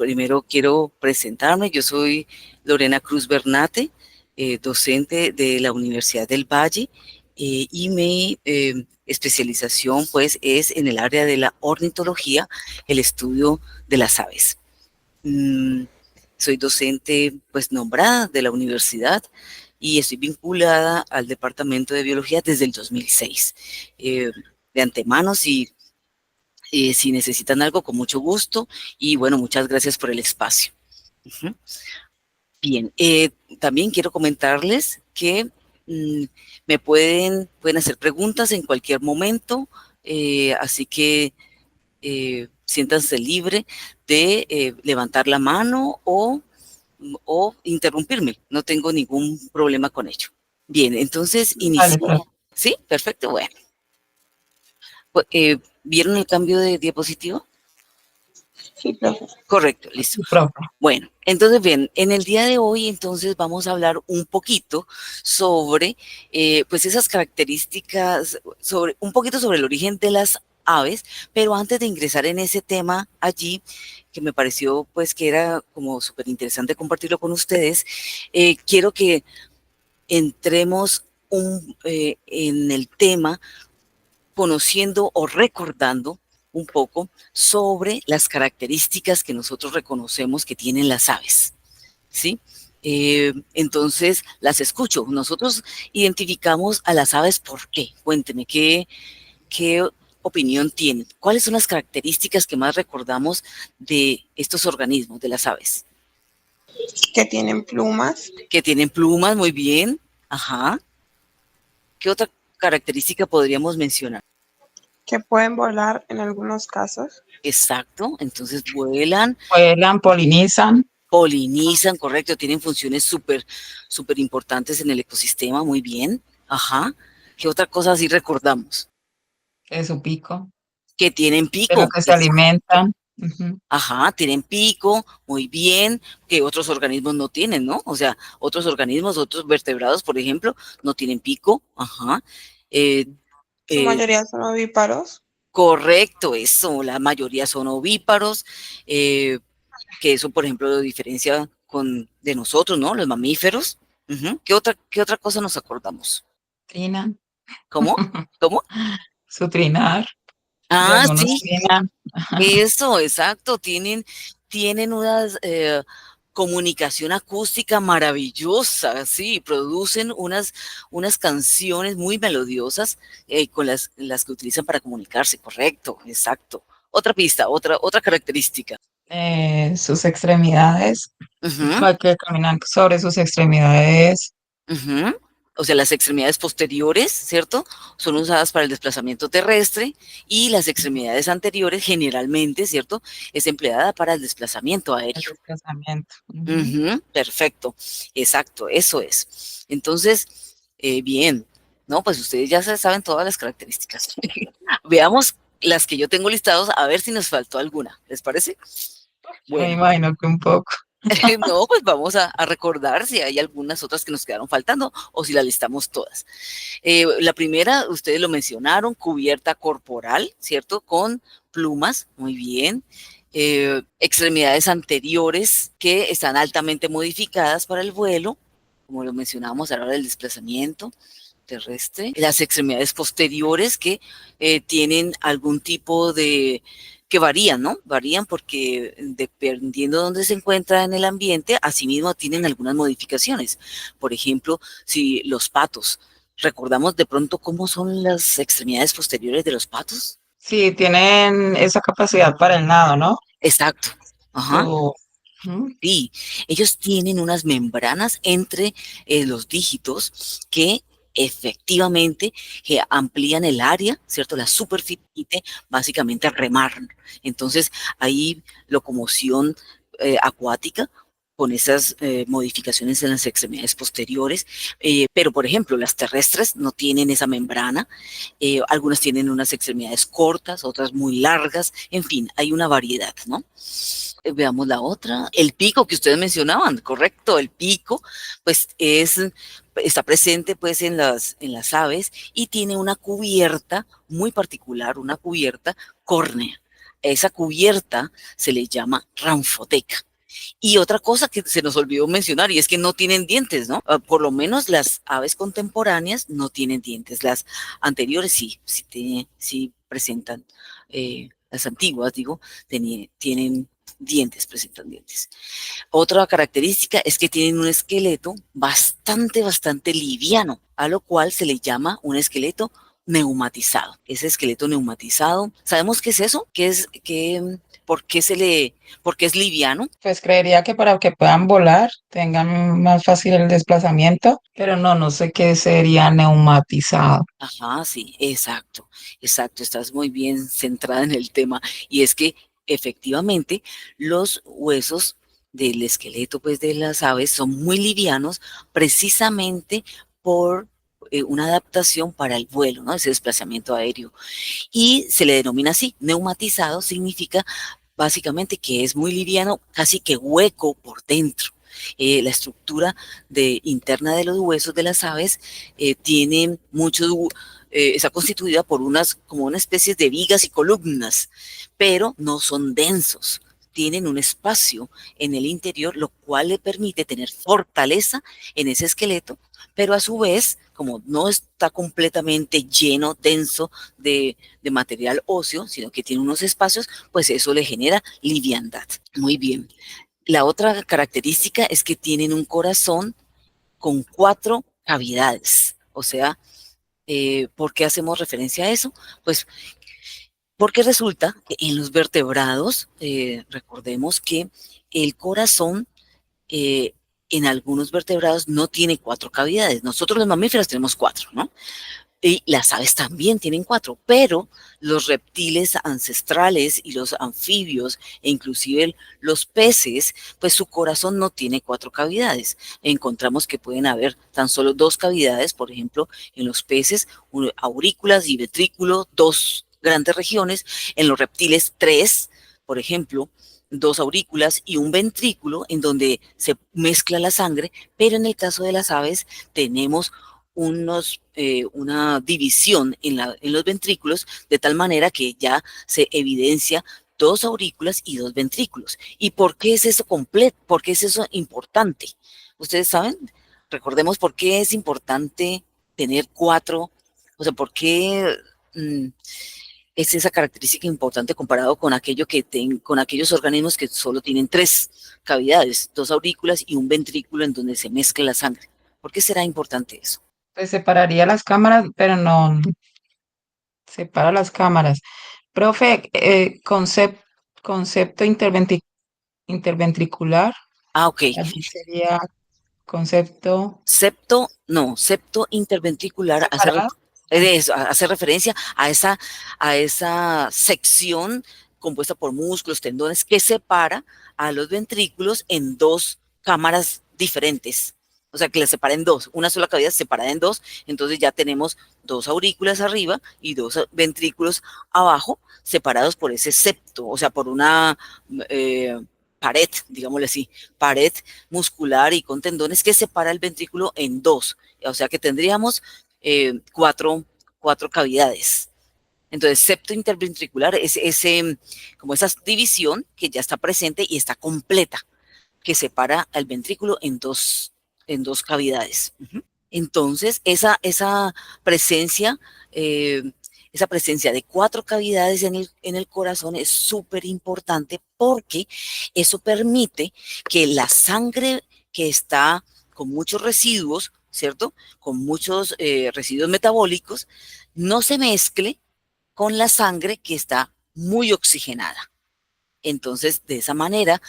primero quiero presentarme. Yo soy Lorena Cruz Bernate, docente de la Universidad del Valle, y mi especialización pues es en el área de la ornitología, el estudio de las aves. Soy docente pues nombrada de la universidad y estoy vinculada al Departamento de Biología desde el 2006. De antemano, si necesitan algo, con mucho gusto. Y bueno, muchas gracias por el espacio. Uh-huh. Bien, también quiero comentarles que me pueden hacer preguntas en cualquier momento, así que siéntanse libre de levantar la mano o interrumpirme. No tengo ningún problema con ello. Bien, entonces Vale, inicio. ¿Sí? Perfecto, bueno. ¿Vieron el cambio de diapositiva? sí, profe. Correcto, listo. Sí, profe. Bueno, entonces bien, en el día de hoy entonces vamos a hablar un poquito sobre pues esas características, un poquito sobre el origen de las aves, pero antes de ingresar en ese tema allí, que me pareció pues que era como súper interesante compartirlo con ustedes, quiero que entremos en el tema conociendo o recordando un poco sobre las características que nosotros reconocemos que tienen las aves, ¿sí? Entonces, las escucho. Nosotros identificamos a las aves, ¿por qué? Cuénteme, ¿qué opinión tienen? ¿Cuáles son las características que más recordamos de estos organismos, de las aves? Que tienen plumas. Que tienen plumas, muy bien. Ajá. ¿Qué otra característica podríamos mencionar? Que pueden volar en algunos casos. Exacto, entonces vuelan, Vuelan, polinizan. polinizan, correcto, tienen funciones súper importantes en el ecosistema, muy bien. Ajá. ¿Qué otra cosa sí recordamos? De su pico. Que tienen De lo pico. que se alimentan. Uh-huh. Ajá, tienen pico, muy bien, que otros organismos no tienen, ¿no? O sea, otros organismos, otros vertebrados, por ejemplo, no tienen pico. Ajá. Eh, Su eh, mayoría son ovíparos. correcto, eso, la mayoría son ovíparos, que eso, por ejemplo, lo diferencia de nosotros, ¿no? Los mamíferos. Uh-huh. ¿Qué otra cosa nos acordamos? Trinan. ¿Cómo? ¿Cómo? Su trinar. De Ah, algunos sí, trinan. eso, exacto. Tienen una comunicación acústica maravillosa, sí, producen unas canciones muy melodiosas con las que utilizan para comunicarse, correcto, exacto. Otra pista, otra característica. Sus extremidades. Uh-huh. Que caminan sobre sus extremidades. Uh-huh. O sea, las extremidades posteriores, ¿cierto? Son usadas para el desplazamiento terrestre y las extremidades anteriores generalmente, ¿cierto? Es empleada para el desplazamiento El aéreo. desplazamiento. Uh-huh. Uh-huh. Perfecto, exacto, eso es. Entonces, bien, ¿no? Pues ustedes ya saben todas las características. Veamos las que yo tengo listados, a ver si nos faltó alguna. ¿Les parece? Me Bueno. imagino que un poco. No, pues vamos a recordar si hay algunas otras que nos quedaron faltando o si las listamos todas. La primera, ustedes lo mencionaron, cubierta corporal, ¿cierto? Con plumas, muy bien. Extremidades anteriores que están altamente modificadas para el vuelo, como lo mencionábamos a la hora del desplazamiento terrestre. Las extremidades posteriores que tienen algún tipo que varían, ¿no? Varían porque dependiendo de dónde se encuentra en el ambiente, asimismo tienen algunas modificaciones. Por ejemplo, si los patos, ¿recordamos de pronto cómo son las extremidades posteriores de los patos? Sí, tienen esa capacidad para el nado, ¿no? Exacto. Ajá. Su, ujú, Sí, ellos tienen unas membranas entre los dígitos que efectivamente amplían el área, ¿cierto? La superficie, básicamente remar. Entonces, hay locomoción acuática con esas modificaciones en las extremidades posteriores, pero por ejemplo, las terrestres no tienen esa membrana, algunas tienen unas extremidades cortas, otras muy largas, en fin, hay una variedad, ¿no? Veamos la otra. El pico que ustedes mencionaban, correcto, el pico, pues está presente pues en las aves y tiene una cubierta muy particular, una cubierta córnea. esa cubierta se le llama ranfoteca. Y otra cosa que se nos olvidó mencionar, y es que no tienen dientes, ¿no? Por lo menos las aves contemporáneas no tienen dientes. Las anteriores sí presentan, las antiguas, digo, tienen dientes, presentan dientes. Otra característica es que tienen un esqueleto bastante liviano, a lo cual se le llama un esqueleto neumatizado. Ese esqueleto neumatizado, ¿sabemos qué es eso? ¿Por qué por qué es liviano? Pues creería que para que puedan volar, tengan más fácil el desplazamiento, pero no, no sé qué sería neumatizado. Ajá, sí, exacto, estás muy bien centrada en el tema. Y es que efectivamente los huesos del esqueleto pues, de las aves son muy livianos precisamente por una adaptación para el vuelo, ¿no? Ese desplazamiento aéreo. Y se le denomina así, neumatizado significa básicamente que es muy liviano, casi que hueco por dentro. La estructura interna de los huesos de las aves tiene está constituida por como una especie de vigas y columnas, pero no son densos. Tienen un espacio en el interior, lo cual le permite tener fortaleza en ese esqueleto, pero a su vez, como no está completamente lleno, denso de material óseo, sino que tiene unos espacios, pues eso le genera liviandad. Muy bien. La otra característica es que tienen un corazón con 4 cavidades. O sea, ¿por qué hacemos referencia a eso? Pues porque resulta que en los vertebrados, recordemos que el corazón eh, en algunos vertebrados no tiene 4 cavidades. Nosotros los mamíferos tenemos 4, ¿no? Y las aves también tienen 4, pero los reptiles ancestrales y los anfibios e inclusive los peces, pues su corazón no tiene 4 cavidades. Encontramos que pueden haber tan solo 2 cavidades, por ejemplo, en los peces, aurículas y ventrículo, 2 grandes regiones, en los reptiles 3, por ejemplo, 2 aurículas y un ventrículo en donde se mezcla la sangre, pero en el caso de las aves tenemos una división en los ventrículos, de tal manera que ya se evidencia 2 aurículas y 2 ventrículos. ¿Y por qué es eso completo? ¿Por qué es eso importante? ¿Ustedes saben? Recordemos por qué es importante tener 4, o sea, por qué mm, es esa característica importante comparado con con aquellos organismos que solo tienen 3 cavidades, 2 aurículas y un ventrículo en donde se mezcla la sangre. ¿Por qué será importante eso? Pues separaría las cámaras, pero no separa las cámaras. Profe, concepto interventricular, Ok. allí sería concepto Septo interventricular separado. hace referencia a esa sección compuesta por músculos, tendones, que separa a los ventrículos en 2 cámaras diferentes. O sea, que la separa en dos, una sola cavidad separada en dos, entonces ya tenemos 2 aurículas arriba y 2 ventrículos abajo, separados por ese septo, o sea, por una eh, pared, digámosle así, pared muscular y con tendones que separa el ventrículo en dos. O sea que tendríamos cuatro cavidades. Entonces, septo interventricular es como esa división que ya está presente y está completa, que separa al ventrículo en dos cavidades. Entonces, presencia, eh, esa presencia de 4 cavidades en el corazón es súper importante porque eso permite que la sangre que está con muchos residuos, ¿cierto? Con muchos residuos metabólicos, no se mezcle con la sangre que está muy oxigenada. Entonces, de esa manera,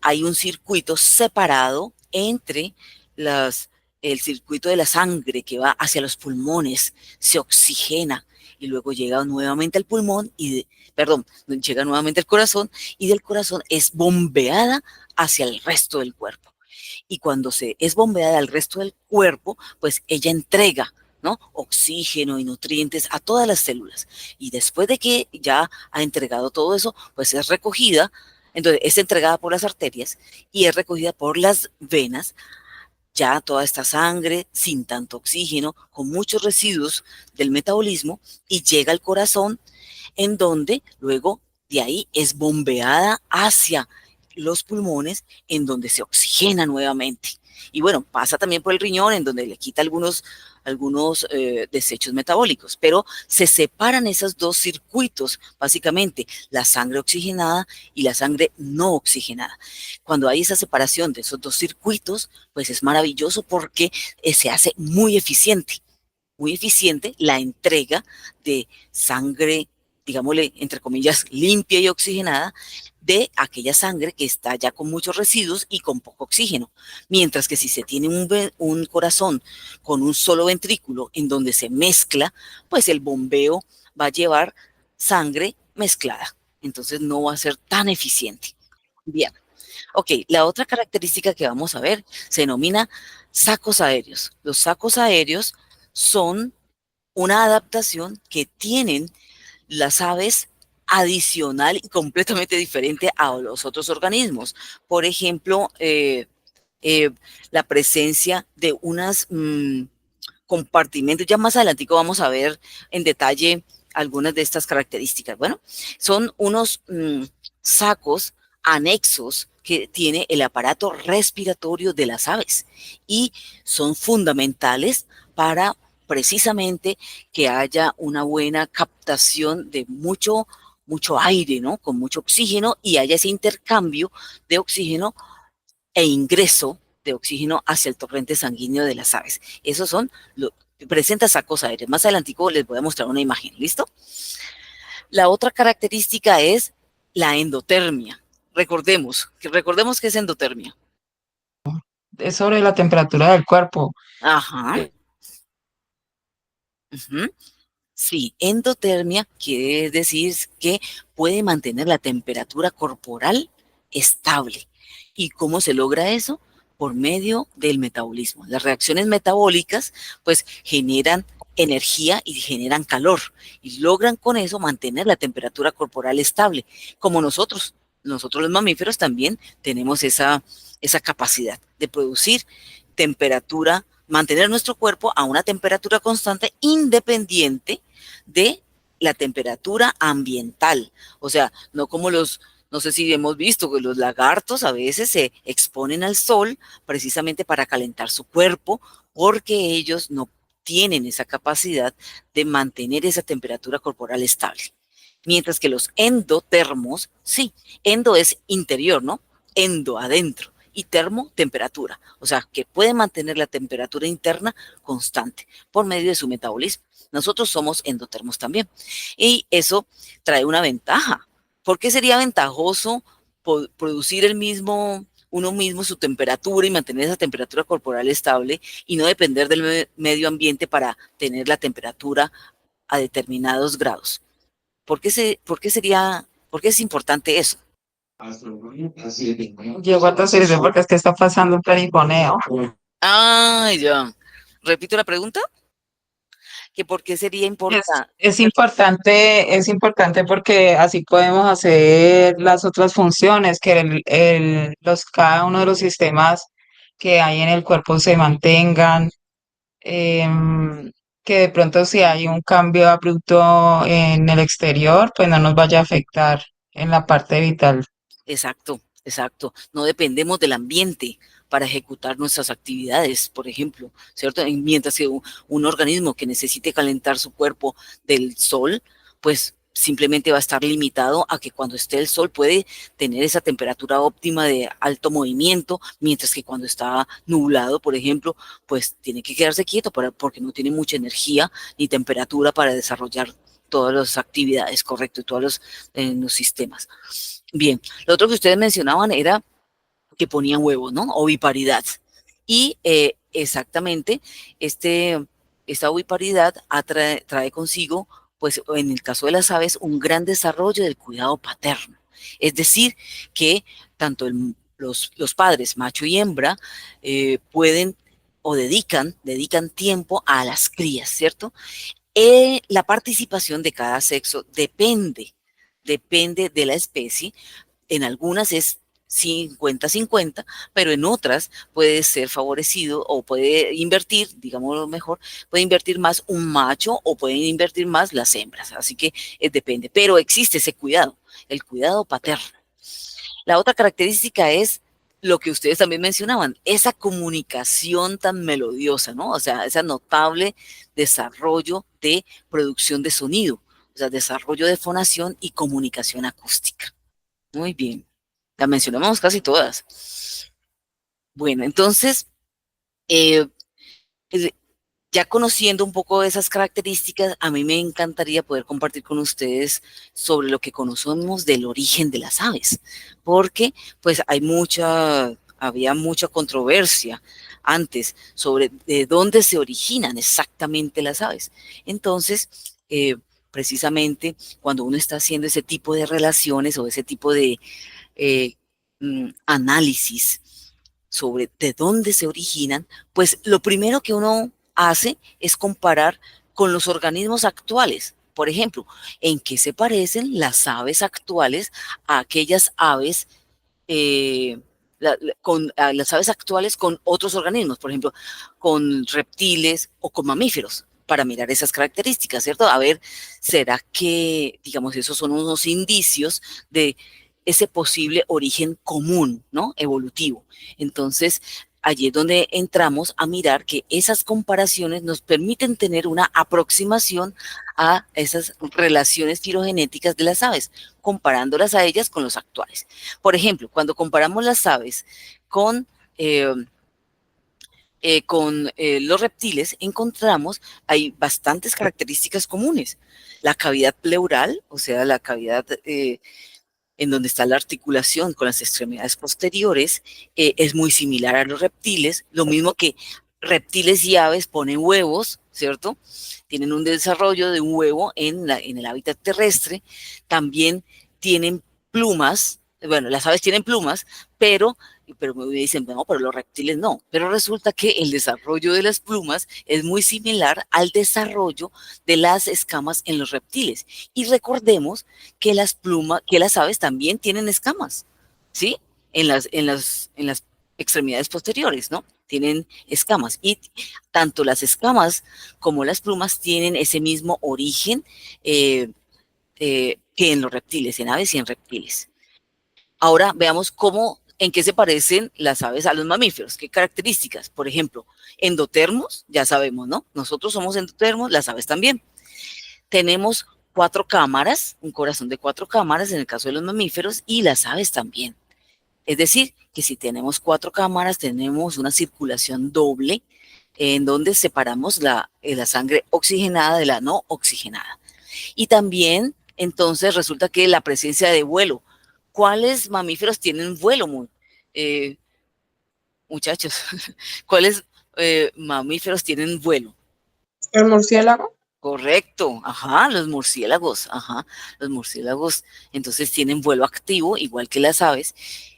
hay un circuito separado entre las, el circuito de la sangre que va hacia los pulmones, se oxigena y luego llega nuevamente al pulmón perdón, llega nuevamente al corazón y del corazón es bombeada hacia el resto del cuerpo. Y cuando se es bombeada al resto del cuerpo, pues ella entrega, ¿no? Oxígeno y nutrientes a todas las células. Y después de que ya ha entregado todo eso, pues es recogida, entonces es entregada por las arterias y es recogida por las venas, ya toda esta sangre sin tanto oxígeno, con muchos residuos del metabolismo, y llega al corazón, en donde luego De ahí es bombeada hacia los pulmones, en donde se oxigena nuevamente. Y bueno, pasa también por el riñón, en donde le quita algunos desechos metabólicos, pero se separan esos dos circuitos, básicamente, la sangre oxigenada y la sangre no oxigenada. Cuando hay esa separación de esos dos circuitos, pues es maravilloso porque se hace muy eficiente la entrega de sangre, digámosle, entre comillas, limpia y oxigenada, de aquella sangre que está ya con muchos residuos y con poco oxígeno. Mientras que si se tiene un corazón con un solo ventrículo en donde se mezcla, pues el bombeo va a llevar sangre mezclada. Entonces no va a ser tan eficiente. Bien. Ok, la otra característica que vamos a ver se denomina sacos aéreos. Los sacos aéreos son una adaptación que tienen las aves adicional y completamente diferente a los otros organismos. Por ejemplo, eh, la presencia de unas compartimentos. Ya más adelantico vamos a ver en detalle algunas de estas características. Bueno, son unos sacos anexos que tiene el aparato respiratorio de las aves y son fundamentales para precisamente que haya una buena captación de mucho aire, ¿no? Con mucho oxígeno y haya ese intercambio de oxígeno e ingreso de oxígeno hacia el torrente sanguíneo de las aves. Esos son, presenta sacos aéreos. Más adelantico les voy a mostrar una imagen, ¿listo? La otra característica es la endotermia. Recordemos que es endotermia. Es sobre la temperatura del cuerpo. Ajá. Uh-huh. Sí, endotermia quiere decir que puede mantener la temperatura corporal estable. ¿Y cómo se logra eso? Por medio del metabolismo. Las reacciones metabólicas pues generan energía y generan calor y logran con eso mantener la temperatura corporal estable, como nosotros. Nosotros los mamíferos también tenemos esa capacidad de producir temperatura, mantener nuestro cuerpo a una temperatura constante independiente de la temperatura ambiental. O sea, no como no sé si hemos visto que los lagartos a veces se exponen al sol precisamente para calentar su cuerpo porque ellos no tienen esa capacidad de mantener esa temperatura corporal estable. Mientras que los endotermos, sí, endo es interior, ¿no? Endo, adentro, y termo, temperatura. O sea, que puede mantener la temperatura interna constante por medio de su metabolismo. Nosotros somos endotermos también. Y eso trae una ventaja. ¿Por qué sería ventajoso producir uno mismo su temperatura y mantener esa temperatura corporal estable y no depender del medio ambiente para tener la temperatura a determinados grados? ¿Por qué es importante eso? Llegó a tosirse porque es que está pasando un perifoneo. Ah, ya. Repito la pregunta, que por qué sería importante. Es importante porque así podemos hacer las otras funciones, que cada uno de los sistemas que hay en el cuerpo se mantengan, que de pronto si hay un cambio abrupto en el exterior, pues no nos vaya a afectar en la parte vital. Exacto, exacto. No dependemos del ambiente para ejecutar nuestras actividades, por ejemplo, ¿cierto? Mientras que un organismo que necesite calentar su cuerpo del sol, pues simplemente va a estar limitado a que cuando esté el sol puede tener esa temperatura óptima de alto movimiento, mientras que cuando está nublado, por ejemplo, pues tiene que quedarse quieto porque no tiene mucha energía ni temperatura para desarrollar todas las actividades, correcto, y todos los sistemas. Bien, lo otro que ustedes mencionaban era que ponían huevos, ¿no? Oviparidad. Y exactamente, esta oviparidad trae consigo, pues en el caso de las aves, un gran desarrollo del cuidado paterno. Es decir, que tanto los padres, macho y hembra, pueden o dedican tiempo a las crías, ¿cierto? La participación de cada sexo depende de la especie. En algunas es 50-50, pero en otras puede ser favorecido o puede invertir, digámoslo mejor, puede invertir más un macho o pueden invertir más las hembras. Así que depende, pero existe ese cuidado. el cuidado paterno. La otra característica es lo que ustedes también mencionaban, esa comunicación tan melodiosa, ¿no? O sea, ese notable desarrollo de producción de sonido, o sea, desarrollo de fonación y comunicación acústica. Muy bien, la mencionamos casi todas. Bueno, entonces, eh, ya conociendo un poco de esas características, a mí me encantaría poder compartir con ustedes sobre lo que conocemos del origen de las aves, porque pues había mucha controversia antes sobre de dónde se originan exactamente las aves. Entonces, precisamente cuando uno está haciendo ese tipo de relaciones o ese tipo de eh, análisis sobre de dónde se originan, pues lo primero que uno hace es comparar con los organismos actuales. Por ejemplo, ¿en qué se parecen las aves actuales a aquellas aves a las aves actuales con otros organismos? Por ejemplo, con reptiles o con mamíferos, para mirar esas características, ¿cierto? A ver, ¿será que, digamos, esos son unos indicios de ese posible origen común, ¿no? Evolutivo. Entonces, allí es donde entramos a mirar que esas comparaciones nos permiten tener una aproximación a esas relaciones filogenéticas de las aves, comparándolas a ellas con los actuales. Por ejemplo, cuando comparamos las aves con, eh, los reptiles, encontramos, hay bastantes características comunes. La cavidad pleural, o sea, la cavidad en donde está la articulación con las extremidades posteriores, es muy similar a los reptiles, lo mismo que reptiles y aves ponen huevos, ¿cierto? Tienen un desarrollo de un huevo en el hábitat terrestre, también tienen plumas, bueno, las aves tienen plumas, pero me dicen, no, pero los reptiles no. Pero resulta que el desarrollo de las plumas es muy similar al desarrollo de las escamas en los reptiles. Y recordemos que que las aves también tienen escamas, ¿sí? En las extremidades posteriores, ¿no? Tienen escamas. Y tanto las escamas como las plumas tienen ese mismo origen que en los reptiles, en aves y en reptiles. Ahora veamos en qué se parecen las aves a los mamíferos, qué características. Por ejemplo, endotermos, ya sabemos, ¿no? Nosotros somos endotermos, las aves también. Tenemos 4 cámaras, un corazón de 4 cámaras en el caso de los mamíferos y las aves también. Es decir, que si tenemos 4 cámaras, tenemos una circulación doble en donde separamos la sangre oxigenada de la no oxigenada. Y también, entonces, resulta que la presencia de vuelo. ¿Cuáles mamíferos tienen vuelo, eh, muchachos? ¿Cuáles mamíferos tienen vuelo? ¿El murciélago? Correcto, ajá, los murciélagos entonces tienen vuelo activo, igual que las aves,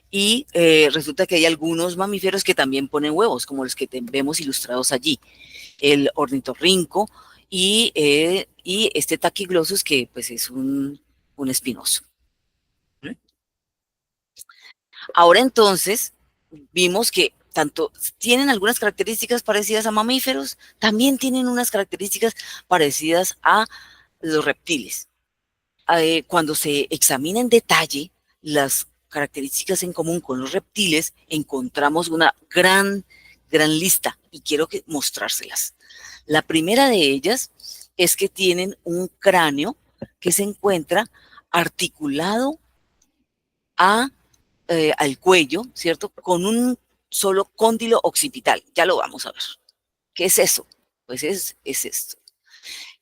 y resulta que hay algunos mamíferos que también ponen huevos, como los que vemos ilustrados allí, el ornitorrinco y este taquiglosus que pues es un espinoso. Ahora entonces vimos que tanto tienen algunas características parecidas a mamíferos, también tienen unas características parecidas a los reptiles. Cuando se examina en detalle las características en común con los reptiles, encontramos una gran lista y quiero mostrárselas. La primera de ellas es que tienen un cráneo que se encuentra articulado al cuello, ¿cierto? Con un solo cóndilo occipital. Ya lo vamos a ver. ¿Qué es eso? Pues es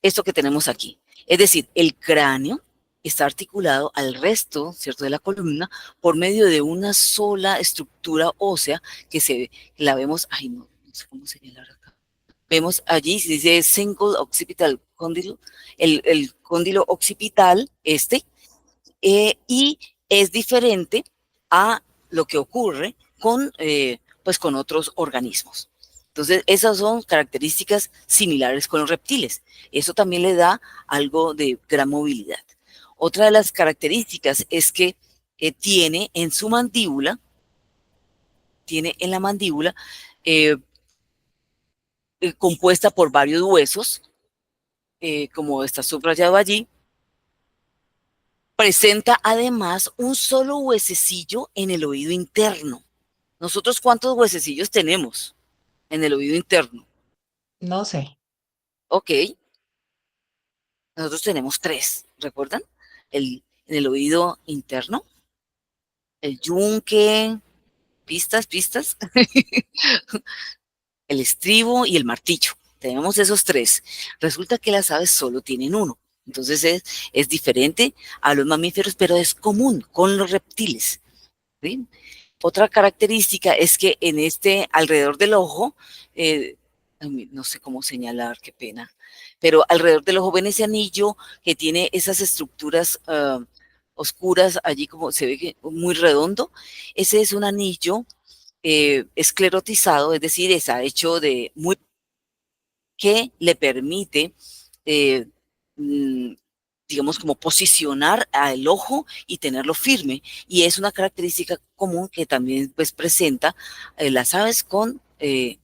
esto que tenemos aquí. Es decir, el cráneo está articulado al resto, ¿cierto?, de la columna por medio de una sola estructura ósea que la vemos, ay, no sé cómo señalar acá. Vemos allí, se dice single occipital condyle, el cóndilo occipital, y es diferente a lo que ocurre pues con otros organismos. Entonces, esas son características similares con los reptiles. Eso también le da algo de gran movilidad. Otra de las características es que tiene en la mandíbula eh, compuesta por varios huesos, como está subrayado allí, Presenta además un solo huesecillo en el oído interno. ¿Nosotros cuántos huesecillos tenemos en el oído interno? No sé. Ok, nosotros tenemos tres, ¿recuerdan? En el oído interno, el yunque, pistas, el estribo y el martillo. Tenemos esos tres. Resulta que las aves solo tienen uno. Entonces es diferente a los mamíferos, pero es común con los reptiles. ¿Sí? Otra característica es que en alrededor del ojo, eh, no sé cómo señalar, qué pena, pero alrededor del ojo ven ese anillo que tiene esas estructuras oscuras, allí como se ve que muy redondo. Ese es un anillo esclerotizado, es decir, está hecho de muy que le permite, eh, mm, digamos, como posicionar al ojo y tenerlo firme. Y es una característica común que también pues, presenta las aves con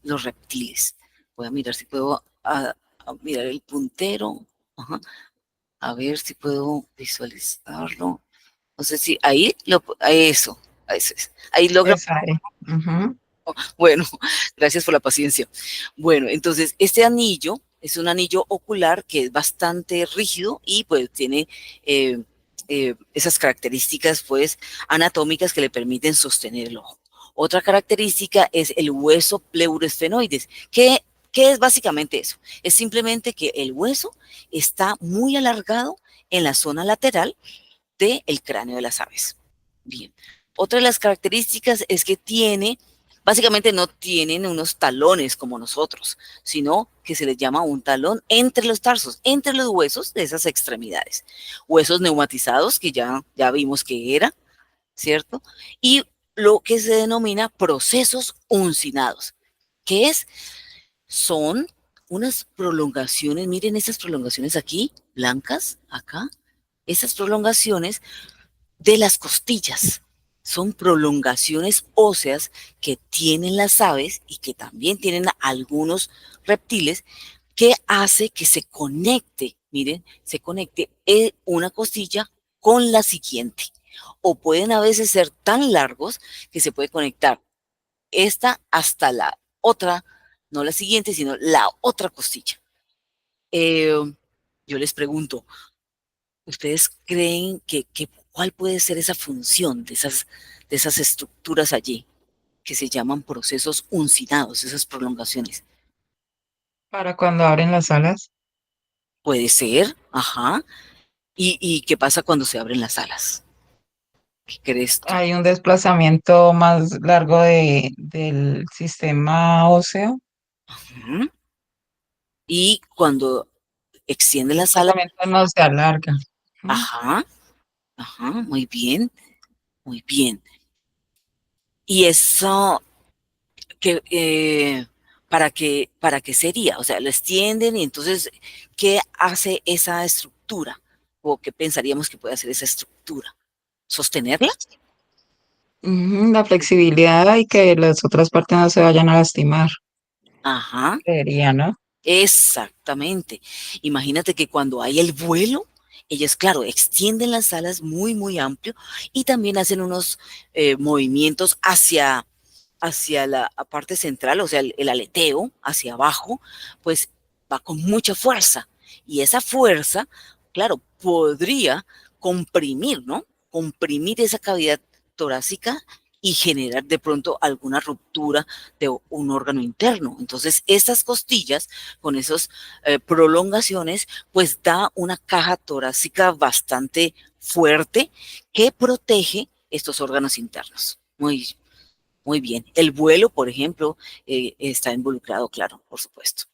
los reptiles. Voy a mirar si puedo a mirar el puntero. Ajá. A ver si puedo visualizarlo. No sé si ahí, eso es. Ahí logra. Esa es. Ujú. Bueno, gracias por la paciencia. Bueno, entonces este anillo es un anillo ocular que es bastante rígido y pues tiene esas características pues anatómicas que le permiten sostener el ojo. Otra característica es el hueso pleuroesfenoides, que es básicamente eso. Es simplemente que el hueso está muy alargado en la zona lateral del cráneo de las aves. Bien. Otra de las características es que básicamente no tienen unos talones como nosotros, sino que se les llama un talón entre los tarsos, entre los huesos de esas extremidades. Huesos neumatizados, que ya vimos que era, ¿cierto? Y lo que se denomina procesos uncinados, que son unas prolongaciones, miren esas prolongaciones aquí, blancas, acá, esas prolongaciones de las costillas. Son prolongaciones óseas que tienen las aves y que también tienen algunos reptiles que hace que se conecte, miren, se conecte una costilla con la siguiente. O pueden a veces ser tan largos que se puede conectar esta hasta la otra, no la siguiente, sino la otra costilla. Eh, yo les pregunto, ¿ustedes creen que cuál puede ser esa función de esas estructuras allí que se llaman procesos uncinados, esas prolongaciones? Para cuando abren las alas, Puede ser, ajá. ¿Y qué pasa cuando se abren las alas? ¿Qué crees tú? hay un desplazamiento más largo del sistema óseo. Ujú. Y cuando extiende El las alas, desplazamiento no se alarga. Ujú. ajá, ajá, muy bien, muy bien. Y eso que para qué sería, o sea, lo extienden y entonces, ¿qué hace esa estructura? ¿O qué pensaríamos que puede hacer esa estructura? ¿Sostenerla? Ujú, la flexibilidad y que las otras partes no se vayan a lastimar, Ajá, creería, ¿no? exactamente. Imagínate que cuando hay el vuelo, ellas, claro, extienden las alas muy amplio y también hacen unos movimientos hacia la parte central, o sea, el aleteo hacia abajo, pues va con mucha fuerza. Y esa fuerza, claro, podría comprimir, ¿no? Comprimir esa cavidad torácica y generar de pronto alguna ruptura de un órgano interno. Entonces, estas costillas con esas prolongaciones, pues da una caja torácica bastante fuerte que protege estos órganos internos. Muy bien. El vuelo, por ejemplo, está involucrado, claro, por supuesto.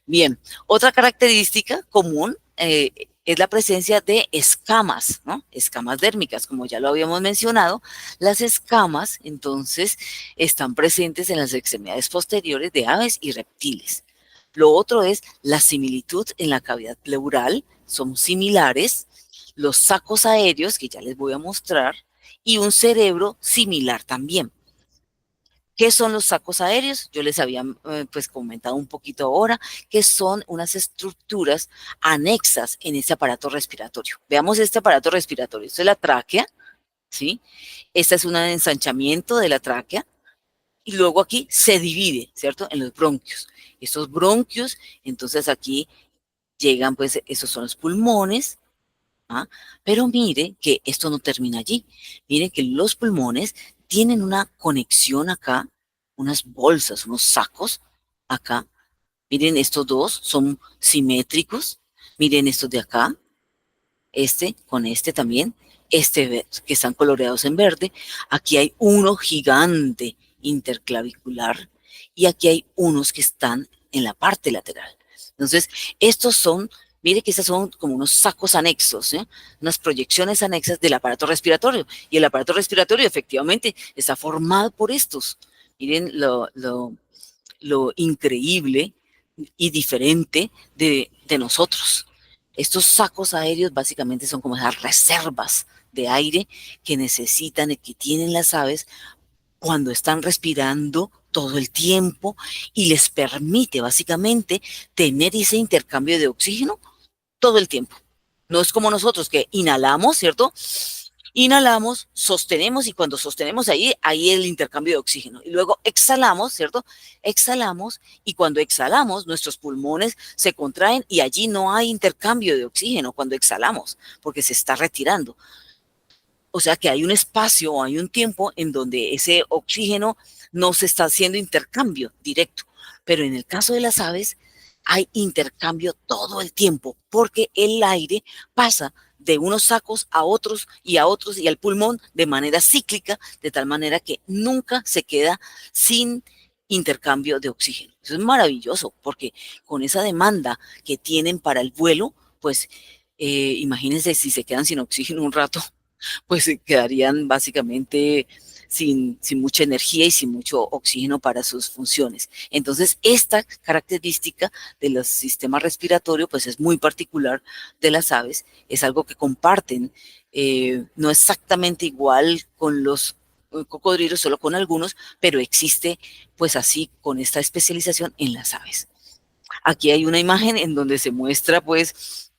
Bien, otra característica común es la presencia de escamas, ¿no? Escamas dérmicas, como ya lo habíamos mencionado. Las escamas, entonces, están presentes en las extremidades posteriores de aves y reptiles. Lo otro es la similitud en la cavidad pleural, son similares. Los sacos aéreos, que ya les voy a mostrar, y un cerebro similar también. ¿Qué son los sacos aéreos? Yo les había pues comentado un poquito ahora que son unas estructuras anexas en este aparato respiratorio. Veamos este aparato respiratorio. Esto es la tráquea, ¿sí? Esta es un ensanchamiento de la tráquea y luego aquí se divide, ¿cierto? En los bronquios. Estos bronquios, entonces aquí llegan, pues, esos son los pulmones, ¿ah? Pero mire que esto no termina allí. Mire que los pulmones tienen una conexión acá, unas bolsas, unos sacos acá. Miren, estos dos son simétricos. Miren estos de acá, este con este también, que están coloreados en verde. Aquí hay uno gigante interclavicular y aquí hay unos que están en la parte lateral. Entonces, estos son, mire que estos son como unos sacos anexos, ¿eh? Unas proyecciones anexas del aparato respiratorio. Y el aparato respiratorio efectivamente está formado por estos. Miren lo increíble y diferente de nosotros. Estos sacos aéreos básicamente son como esas reservas de aire que necesitan y que tienen las aves cuando están respirando todo el tiempo y les permite básicamente tener ese intercambio de oxígeno todo el tiempo. No es como nosotros que inhalamos, ¿cierto? Inhalamos, sostenemos y cuando sostenemos ahí el intercambio de oxígeno. Y luego exhalamos, ¿cierto? Exhalamos y cuando exhalamos nuestros pulmones se contraen y allí no hay intercambio de oxígeno cuando exhalamos porque se está retirando. O sea que hay un espacio o hay un tiempo en donde ese oxígeno no se está haciendo intercambio directo. Pero en el caso de las aves hay intercambio todo el tiempo porque el aire pasa de unos sacos a otros y al pulmón de manera cíclica, de tal manera que nunca se queda sin intercambio de oxígeno. Eso es maravilloso porque con esa demanda que tienen para el vuelo, pues imagínense si se quedan sin oxígeno un rato, pues quedarían básicamente sin mucha energía y sin mucho oxígeno para sus funciones. Entonces, esta característica de los sistemas respiratorios, pues es muy particular de las aves, es algo que comparten, no exactamente igual con los cocodrilos, solo con algunos, pero existe pues así con esta especialización en las aves. Aquí hay una imagen en donde se muestra pues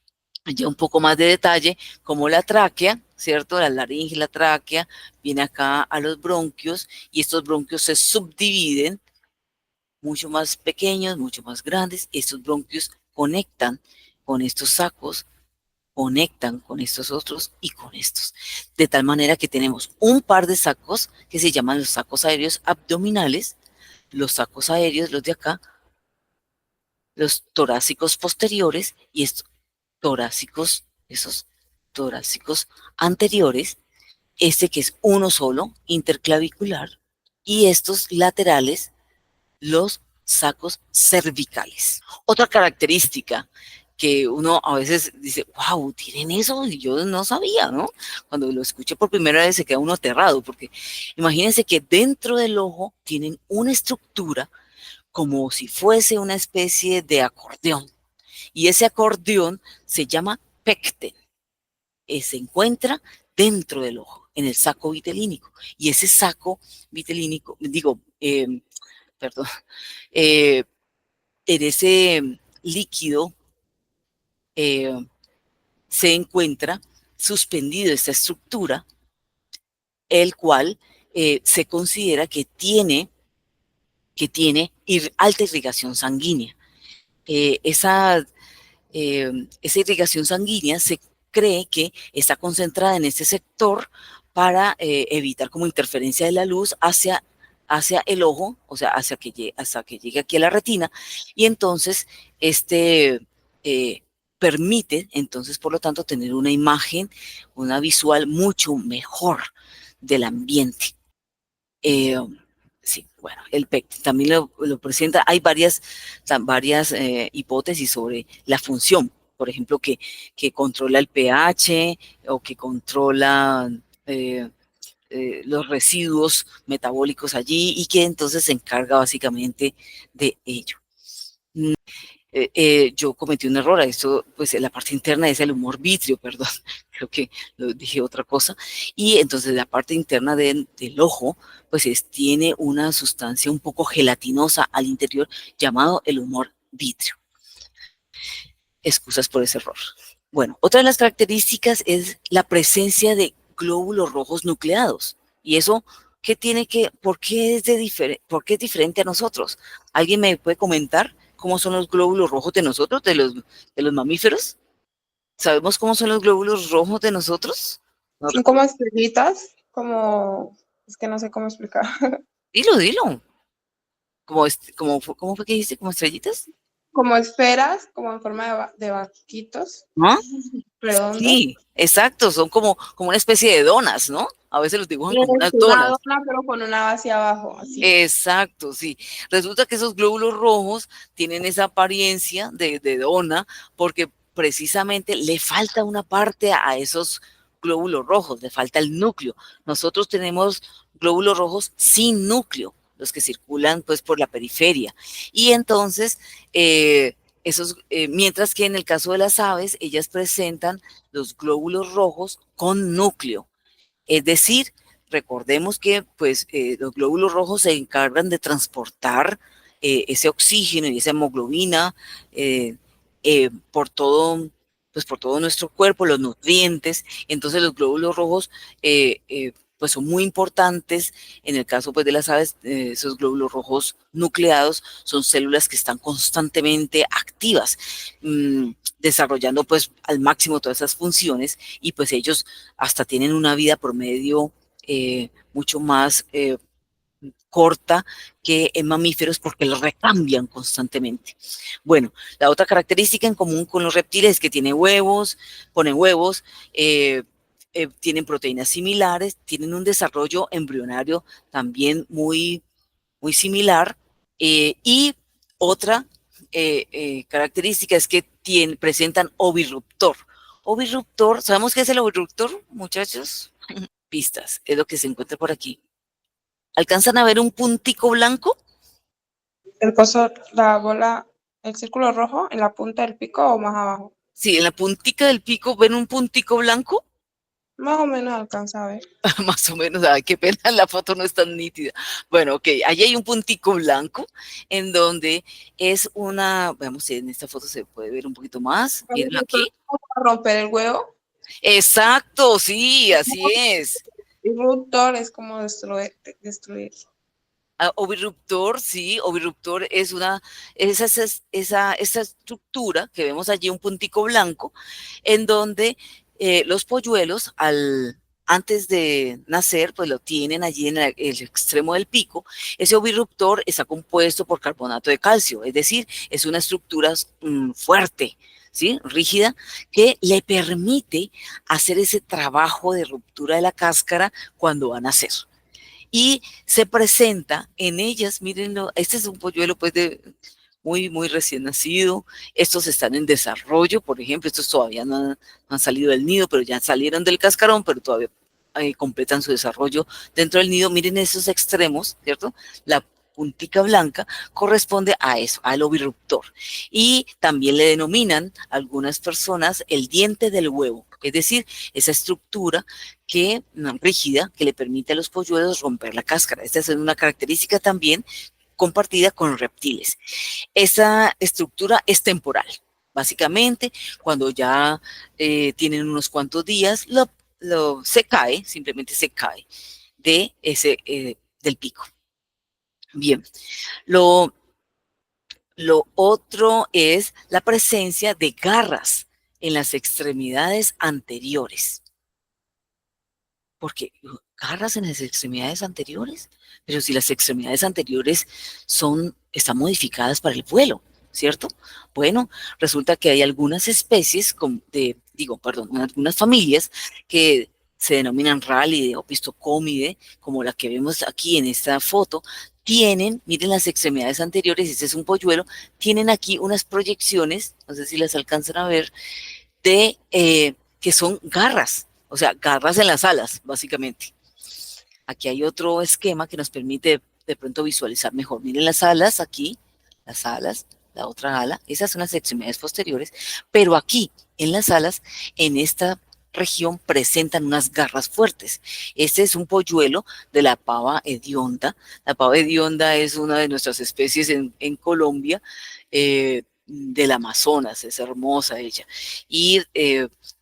ya un poco más de detalle, como la tráquea, ¿cierto? La laringe y la tráquea, viene acá a los bronquios y estos bronquios se subdividen, mucho más pequeños, mucho más grandes. Estos bronquios conectan con estos sacos, conectan con estos otros y con estos. De tal manera que tenemos un par de sacos que se llaman los sacos aéreos abdominales, los sacos aéreos, los de acá, los torácicos posteriores y estos torácicos, esos torácicos anteriores, este que es uno solo, interclavicular, y estos laterales, los sacos cervicales. Otra característica que uno a veces dice, wow, tienen eso, y yo no sabía, ¿no? Cuando lo escuché por primera vez se queda uno aterrado, porque imagínense que dentro del ojo tienen una estructura como si fuese una especie de acordeón, y ese acordeón se llama pecten. Se encuentra dentro del ojo, en el saco vitelínico. Y ese saco vitelínico, perdón, eh, en ese líquido eh, se encuentra suspendido esta estructura, el cual se considera que tiene alta irrigación sanguínea. Esa esa irrigación sanguínea se cree que está concentrada en este sector para evitar como interferencia de la luz hacia el ojo, o sea, hasta que llegue aquí a la retina, y entonces este permite, entonces, por lo tanto, tener una imagen, una visual mucho mejor del ambiente. Eh, sí, bueno, el PEC también lo presenta. Hay varias hipótesis sobre la función, por ejemplo, que controla el pH o que controla eh, los residuos metabólicos allí y que entonces se encarga básicamente de ello. Yo cometí un error, esto, pues la parte interna es el humor vitrio, perdón, creo que lo dije otra cosa, y entonces la parte interna del ojo, pues tiene una sustancia un poco gelatinosa al interior llamado el humor vitrio. Excusas por ese error. Bueno, otra de las características es la presencia de glóbulos rojos nucleados. Y eso, ¿qué tiene que, por qué por qué es diferente a nosotros? ¿Alguien me puede comentar cómo son los glóbulos rojos de nosotros, de los mamíferos? ¿Sabemos cómo son los glóbulos rojos de nosotros? No Son como estrellitas, como, es que no sé cómo explicar. Dilo, dilo. ¿Cómo fue que dijiste? ¿Como estrellitas? Como esferas, como en forma de barquitos ¿No? redondos. Sí, exacto. Son como una especie de donas, ¿no? A veces los dibujan Es como unas una donas. dona, pero con una base abajo, así. Exacto, sí. Resulta que esos glóbulos rojos tienen esa apariencia de dona porque precisamente le falta una parte a esos glóbulos rojos, le falta el núcleo. Nosotros tenemos glóbulos rojos sin núcleo, los que circulan pues por la periferia. Y entonces, mientras que en el caso de las aves, ellas presentan los glóbulos rojos con núcleo. Es decir, recordemos que pues, los glóbulos rojos se encargan de transportar ese oxígeno y esa hemoglobina eh, por todo nuestro cuerpo, los nutrientes. Entonces los glóbulos rojos pues son muy importantes. En el caso pues, de las aves, esos glóbulos rojos nucleados son células que están constantemente activas, desarrollando pues al máximo todas esas funciones, y pues ellos hasta tienen una vida promedio mucho más corta que en mamíferos porque los recambian constantemente. Bueno, la otra característica en común con los reptiles es que tienen huevos, ponen huevos, tienen proteínas similares, tienen un desarrollo embrionario también muy similar, y otra característica es que presentan ovirruptor. Ovirruptor, ¿sabemos qué es el ovirruptor, muchachos? Pistas, es lo que se encuentra por aquí. ¿Alcanzan a ver un puntico blanco? El coso, la bola, el círculo rojo en la punta del pico o más abajo. Sí, en la puntica del pico, ¿ven un puntico blanco? Más o menos alcanza a ver. Más o menos, ay, qué pena, la foto no es tan nítida. Bueno, ok, allí hay un puntico blanco en donde es veamos si en esta foto se puede ver un poquito más. Miren aquí. Romper el huevo. Exacto, sí, así es. Disruptor es como destruir. Ovirruptor, sí, ovirruptor es esa estructura que vemos allí, un puntico blanco, en donde los polluelos, antes de nacer, pues lo tienen allí en el extremo del pico. Ese ovirruptor está compuesto por carbonato de calcio, es decir, es una estructura fuerte, ¿sí? Rígida, que le permite hacer ese trabajo de ruptura de la cáscara cuando va a nacer. Y se presenta en ellas, mírenlo, este es un polluelo pues muy recién nacido, estos están en desarrollo, por ejemplo, estos todavía no han salido del nido, pero ya salieron del cascarón, pero todavía completan su desarrollo dentro del nido. Miren esos extremos, ¿cierto? La puntica blanca corresponde a eso, al ovirruptor. Y también le denominan a algunas personas el diente del huevo, es decir, esa estructura rígida que le permite a los polluelos romper la cáscara. Esta es una característica también compartida con los reptiles. Esa estructura es temporal. Básicamente, cuando ya tienen unos cuantos días, se cae, simplemente se cae del pico. Bien, lo otro es la presencia de garras en las extremidades anteriores. Porque garras en las extremidades anteriores, pero si las extremidades anteriores están modificadas para el vuelo, ¿cierto? Bueno, resulta que hay algunas especies, algunas familias que se denominan Rallide o Pistocomide, como la que vemos aquí en esta foto, miren las extremidades anteriores, este es un polluelo, tienen aquí unas proyecciones, no sé si las alcanzan a ver, que son garras, o sea, garras en las alas, básicamente. Aquí hay otro esquema que nos permite de pronto visualizar mejor. Miren las alas aquí, las alas, la otra ala, esas son las extremidades posteriores, pero aquí, en las alas, en esta región presentan unas garras fuertes. Este es un polluelo de la pava hedionda. La pava hedionda es una de nuestras especies en Colombia, del Amazonas, es hermosa ella. Y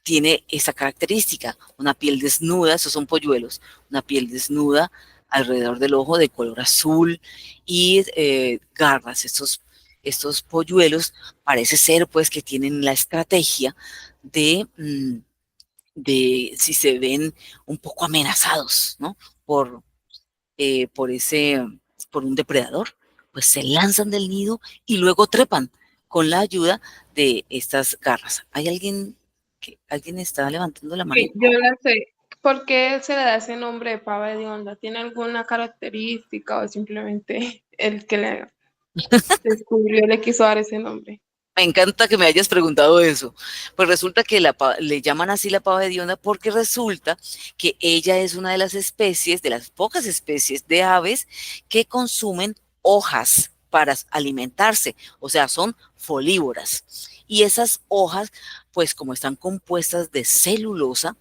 tiene esa característica, una piel desnuda, esos son polluelos, una piel desnuda alrededor del ojo de color azul y garras. Estos polluelos parece ser pues que tienen la estrategia de si se ven un poco amenazados, ¿no? Por, eh, por ese, por un depredador, pues se lanzan del nido y luego trepan con la ayuda de estas garras. ¿Hay alguien está levantando la mano? Sí, yo la sé. ¿Por qué se le da ese nombre de pava hedionda? ¿Tiene alguna característica o simplemente el que le descubrió le quiso dar ese nombre? Me encanta que me hayas preguntado eso. Pues resulta que le llaman así la pava hedionda porque resulta que ella es una de las especies, de las pocas especies de aves que consumen hojas para alimentarse, o sea, son folívoras. Y esas hojas, pues como están compuestas de celulosa,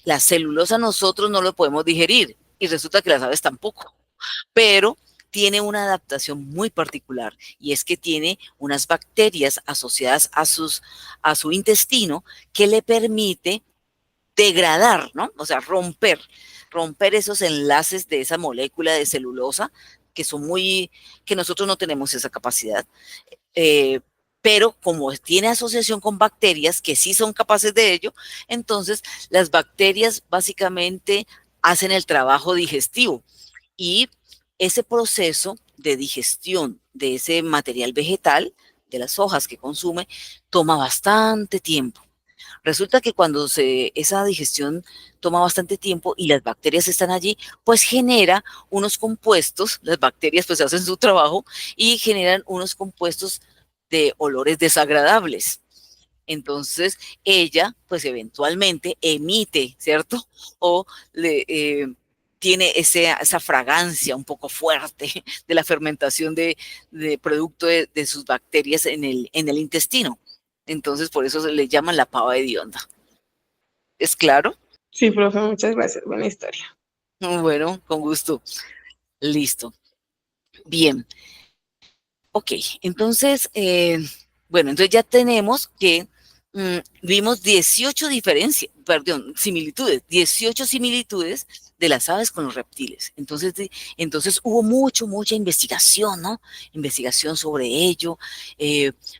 la celulosa nosotros no lo podemos digerir y resulta que las aves tampoco, pero tiene una adaptación muy particular y es que tiene unas bacterias asociadas a su intestino que le permite degradar, ¿no? O sea, romper esos enlaces de esa molécula de celulosa que son que nosotros no tenemos esa capacidad. Eh, pero como tiene asociación con bacterias que sí son capaces de ello, entonces las bacterias básicamente hacen el trabajo digestivo y ese proceso de digestión de ese material vegetal, de las hojas que consume, toma bastante tiempo. Resulta que cuando esa digestión toma bastante tiempo y las bacterias están allí, pues genera unos compuestos, las bacterias pues hacen su trabajo y generan unos compuestos de olores desagradables. Entonces ella pues eventualmente emite, ¿cierto? O tiene esa fragancia un poco fuerte de la fermentación de producto de sus bacterias en el intestino. Entonces, por eso se le llama la pava hedionda. ¿Es claro? Sí, profe, muchas gracias. Buena historia. Bueno, con gusto. Listo. Bien. Ok, entonces, bueno, entonces ya tenemos que vimos 18 diferencias, perdón, similitudes, 18 similitudes de las aves con los reptiles. Entonces hubo mucha investigación, ¿no? Investigación sobre ello,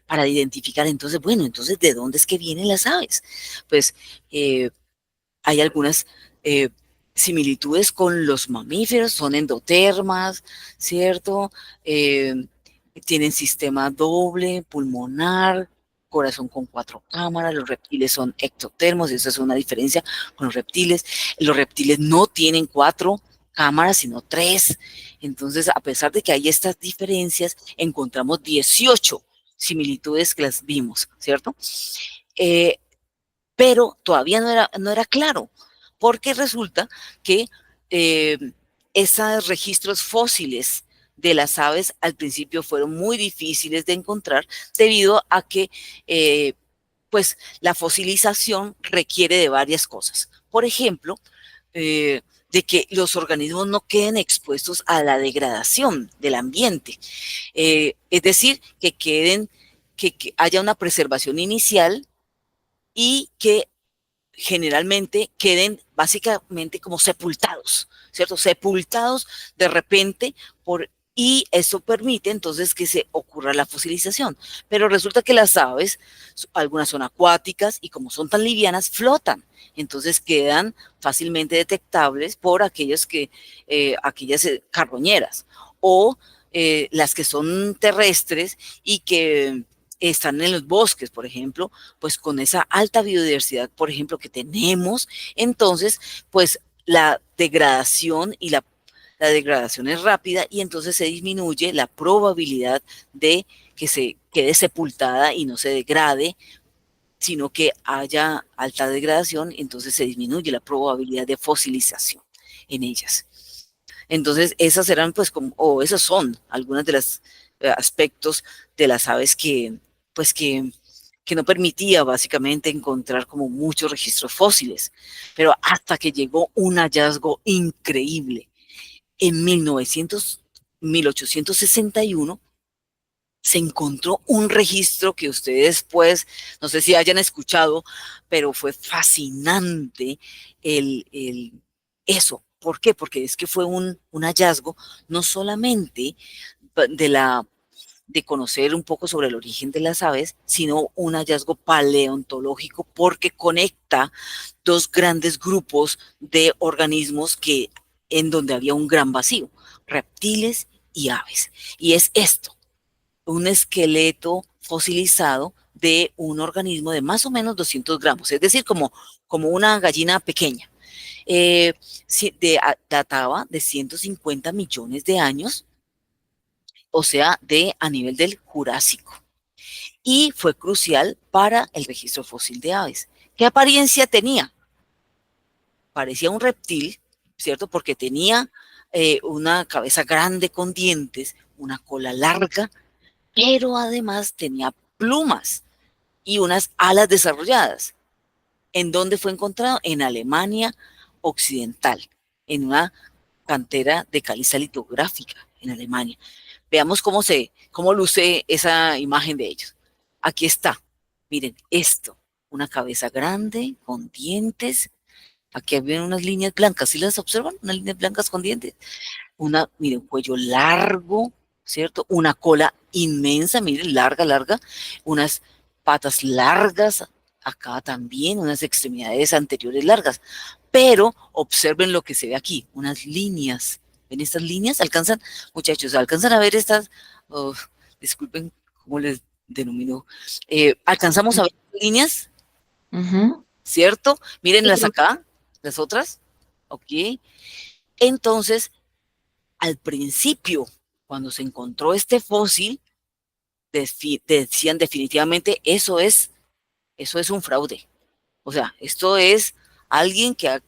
para identificar, entonces, bueno, entonces, ¿de dónde es que vienen las aves? Pues hay algunas eh, similitudes con los mamíferos, son endotermas, ¿cierto? Tienen sistema doble, pulmonar, corazón con 4 cámaras, los reptiles son ectotermos, esa es una diferencia con los reptiles. Los reptiles no tienen 4 cámaras, sino 3. Entonces, a pesar de que hay estas diferencias, encontramos 18 similitudes que las vimos, ¿cierto? Eh, pero todavía no era claro, porque resulta que eh, esos registros fósiles de las aves al principio fueron muy difíciles de encontrar debido a que pues la fosilización requiere de varias cosas. Por ejemplo, de que los organismos no queden expuestos a la degradación del ambiente. Es decir, que haya una preservación inicial y que generalmente queden básicamente como sepultados, ¿cierto? Sepultados de repente y eso permite entonces que se ocurra la fosilización. Pero resulta que las aves, algunas son acuáticas y como son tan livianas, flotan. Entonces quedan fácilmente detectables por aquellas carroñeras o las que son terrestres y que están en los bosques, por ejemplo, pues con esa alta biodiversidad, por ejemplo, que tenemos, entonces, pues la degradación la degradación es rápida y entonces se disminuye la probabilidad de que se quede sepultada y no se degrade, sino que haya alta degradación, entonces se disminuye la probabilidad de fosilización en ellas. Entonces, esas eran, pues, o esas son algunas de las aspectos de las aves pues que no permitía básicamente encontrar como muchos registros fósiles. Pero hasta que llegó un hallazgo increíble. En 1861 se encontró un registro que ustedes pues, no sé si hayan escuchado, pero fue fascinante eso. ¿Por qué? Porque es que fue un hallazgo no solamente de conocer un poco sobre el origen de las aves, sino un hallazgo paleontológico porque conecta dos grandes grupos de organismos en donde había un gran vacío, reptiles y aves. Y es esto, un esqueleto fosilizado de un organismo de más o menos 200 gramos, es decir, como una gallina pequeña. Eh, Databa de 150 millones de años, o sea, a nivel del Jurásico. Y fue crucial para el registro fósil de aves. ¿Qué apariencia tenía? Parecía un reptil, ¿cierto? Porque tenía una cabeza grande con dientes, una cola larga, pero además tenía plumas y unas alas desarrolladas. ¿En dónde fue encontrado? En Alemania Occidental, en una cantera de caliza litográfica en Alemania. Veamos cómo luce esa imagen de ellos. Aquí está. Miren, esto. Una cabeza grande, con dientes. Aquí había unas líneas blancas. ¿Sí las observan? Unas líneas blancas con dientes. Miren, un cuello largo, ¿cierto? Una cola inmensa, miren, larga, larga. Unas patas largas, acá también, unas extremidades anteriores largas. Pero observen lo que se ve aquí, unas líneas. ¿Ven estas líneas? ¿Alcanzan, muchachos, alcanzan a ver estas? Oh, disculpen cómo les denomino. ¿Alcanzamos a ver líneas? Ujú. ¿Cierto? Mírenlas acá, las otras. Ok. Entonces, al principio, cuando se encontró este fósil, decían definitivamente eso es un fraude. O sea, esto es alguien que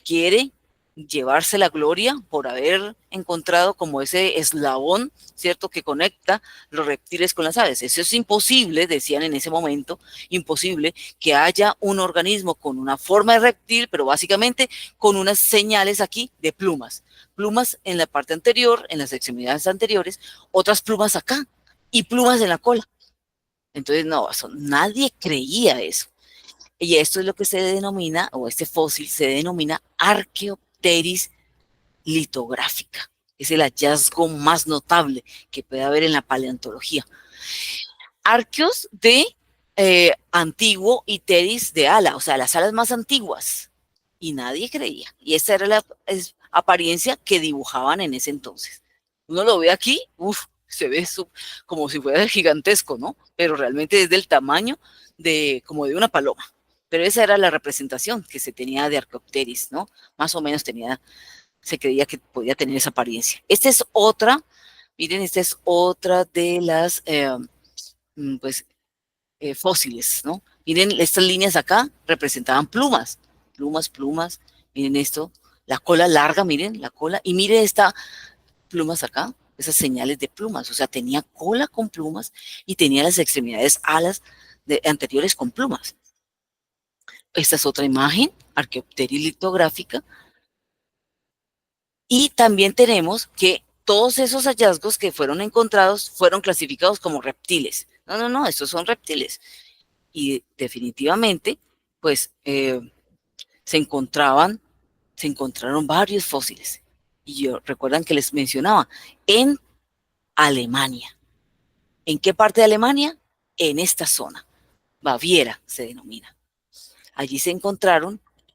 quiere llevarse la gloria por haber encontrado como ese eslabón, ¿cierto?, que conecta los reptiles con las aves. Eso es imposible, decían en ese momento, imposible que haya un organismo con una forma de reptil, pero básicamente con unas señales aquí de plumas. Plumas en la parte anterior, en las extremidades anteriores, otras plumas acá y plumas en la cola. Entonces, no, nadie creía eso. Y esto es lo que se denomina, o este fósil se denomina Archaeopteris litográfica. Es el hallazgo más notable que puede haber en la paleontología. Arqueos de antiguo y teris de ala, o sea, las alas más antiguas. Y nadie creía. Y esta era la apariencia que dibujaban en ese entonces. Uno lo ve aquí, se ve como si fuera gigantesco, ¿no? Pero realmente es del tamaño como de una paloma. Pero esa era la representación que se tenía de Archaeopteris, ¿no? Más o menos se creía que podía tener esa apariencia. Esta es otra, miren, esta es otra de las, pues, fósiles, ¿no? Miren, estas líneas acá representaban plumas, plumas, plumas. Miren esto, la cola larga, miren la cola, y miren esta plumas acá, esas señales de plumas, o sea, tenía cola con plumas y tenía las extremidades, alas anteriores con plumas. Esta es otra imagen, Archaeopteris litográfica. Y también tenemos que todos esos hallazgos que fueron encontrados fueron clasificados como reptiles. No, estos son reptiles. Y definitivamente, pues, se encontraron varios fósiles. Y recuerdan que les mencionaba, en Alemania. ¿En qué parte de Alemania? En esta zona. Baviera se denomina. Allí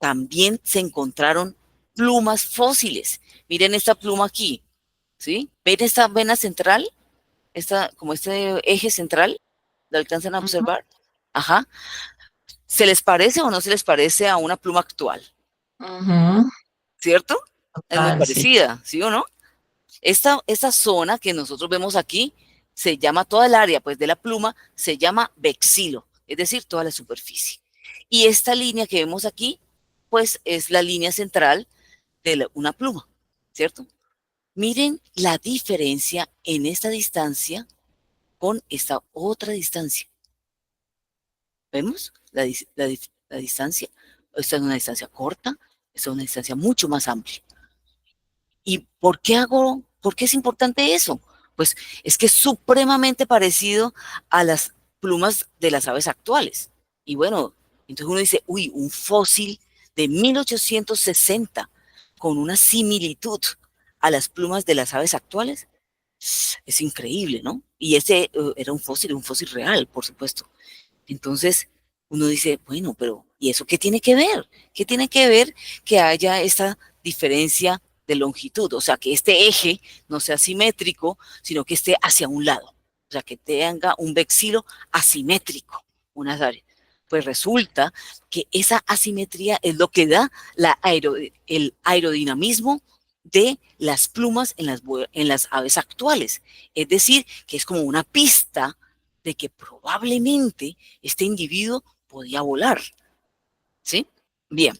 también se encontraron plumas fósiles. Miren esta pluma aquí, ¿sí? ¿Ven esta vena central? Como este eje central, ¿lo alcanzan a observar? Ajá. ¿Se les parece o no se les parece a una pluma actual? ¿Cierto? Es muy Sí. parecida, ¿sí o no? Esta zona que nosotros vemos aquí se llama, toda el área pues de la pluma se llama vexilo, es decir, toda la superficie. Y esta línea que vemos aquí, pues es la línea central de una pluma, ¿cierto? Miren la diferencia en esta distancia con esta otra distancia. ¿Vemos la distancia? Esta es una distancia corta, esta es una distancia mucho más amplia. ¿Y por qué es importante eso? Pues es que es supremamente parecido a las plumas de las aves actuales. Y bueno, entonces uno dice, uy, un fósil de 1860 con una similitud a las plumas de las aves actuales, es increíble, ¿no? Y ese era un fósil real, por supuesto. Entonces, uno dice, bueno, pero ¿y eso qué tiene que ver? ¿Qué tiene que ver que haya esta diferencia de longitud? O sea, que este eje no sea simétrico, sino que esté hacia un lado. O sea, que tenga un vexilo asimétrico, unas áreas. Pues resulta que esa asimetría es lo que da el aerodinamismo de las plumas en las aves actuales. Es decir, que es como una pista de que probablemente este individuo podía volar, ¿sí? Bien,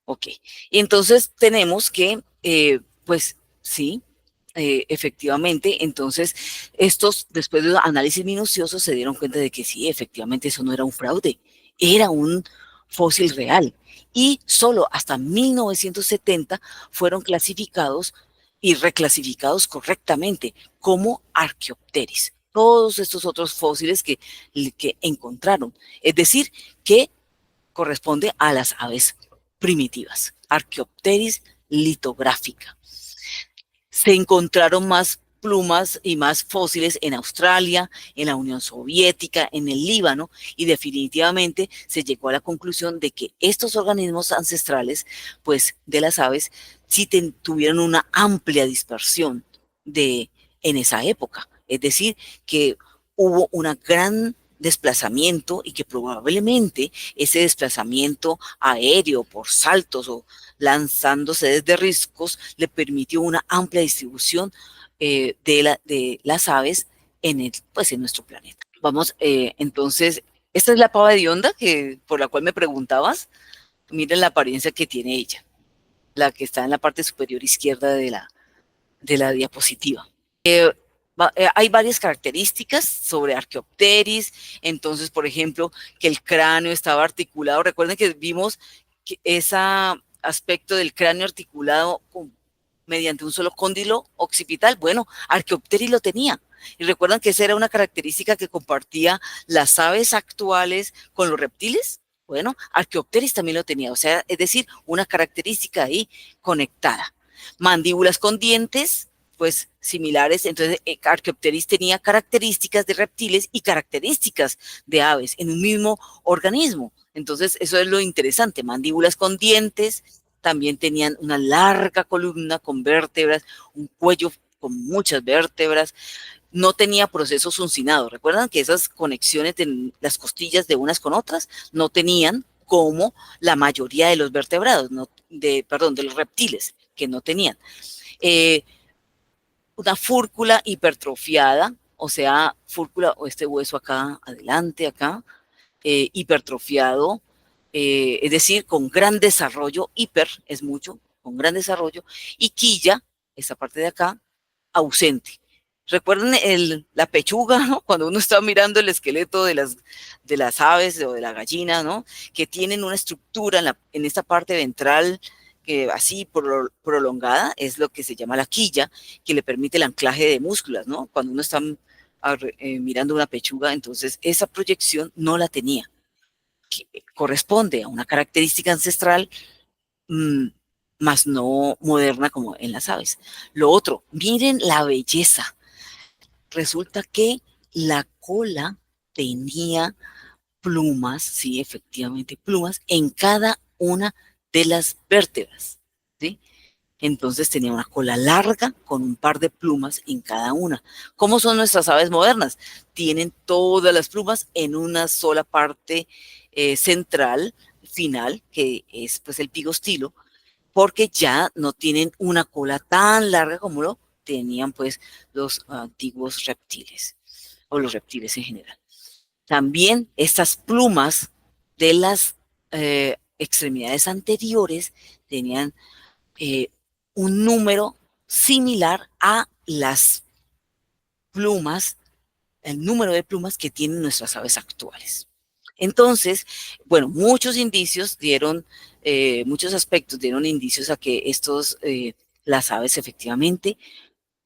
ok. Entonces tenemos que, pues sí, efectivamente, entonces estos, después de un análisis minucioso, se dieron cuenta de que sí, efectivamente eso no era un fraude, era un fósil real. Y solo hasta 1970 fueron clasificados y reclasificados correctamente como Archaeopteris. Todos estos otros fósiles que encontraron. Es decir, que corresponde a las aves primitivas. Archaeopteris litográfica. Se encontraron más plumas y más fósiles en Australia, en la Unión Soviética, en el Líbano, y definitivamente se llegó a la conclusión de que estos organismos ancestrales, pues, de las aves, sí tuvieron una amplia dispersión en esa época. Es decir, que hubo una gran desplazamiento y que probablemente ese desplazamiento aéreo por saltos o lanzándose desde riscos le permitió una amplia distribución de las aves pues en nuestro planeta. Vamos, entonces, esta es la pava de onda por la cual me preguntabas. Miren la apariencia que tiene ella, la que está en la parte superior izquierda de la diapositiva. Hay varias características sobre Archaeopteris. Entonces, por ejemplo, que el cráneo estaba articulado. Recuerden que vimos que ese aspecto del cráneo articulado mediante un solo cóndilo occipital. Bueno, Archaeopteris lo tenía. Y recuerdan que esa era una característica que compartía las aves actuales con los reptiles. Bueno, Archaeopteris también lo tenía. O sea, es decir, una característica ahí conectada. Mandíbulas con dientes, pues similares. Entonces, Archaeopteris tenía características de reptiles y características de aves en un mismo organismo. Entonces, eso es lo interesante. Mandíbulas con dientes, también tenían una larga columna con vértebras, un cuello con muchas vértebras. No tenía procesos uncinados. ¿Recuerdan que esas conexiones de las costillas de unas con otras no tenían como la mayoría de los vertebrados, de los reptiles, que no tenían? Una fúrcula hipertrofiada, o sea, fúrcula o este hueso acá, adelante, acá, hipertrofiado, es decir, con gran desarrollo, hiper es mucho, con gran desarrollo, y quilla, esta parte de acá, ausente. Recuerden la pechuga, ¿no? Cuando uno está mirando el esqueleto de las aves o de la gallina, ¿no? Que tienen una estructura en esta parte ventral que así prolongada, es lo que se llama la quilla, que le permite el anclaje de músculas, ¿no? Cuando uno está mirando una pechuga, entonces esa proyección no la tenía, que corresponde a una característica ancestral, mmm, más no moderna como en las aves. Lo otro, miren la belleza. Resulta que la cola tenía plumas, sí, efectivamente, plumas en cada una de las vértebras, ¿sí? Entonces tenía una cola larga con un par de plumas en cada una. ¿Cómo son nuestras aves modernas? Tienen todas las plumas en una sola parte central, final, que es pues el pigostilo, porque ya no tienen una cola tan larga como lo tenían pues los antiguos reptiles o los reptiles en general. También estas plumas de las extremidades anteriores tenían un número similar a las plumas, el número de plumas que tienen nuestras aves actuales. Entonces, bueno, muchos indicios dieron, muchos aspectos dieron indicios a que las aves efectivamente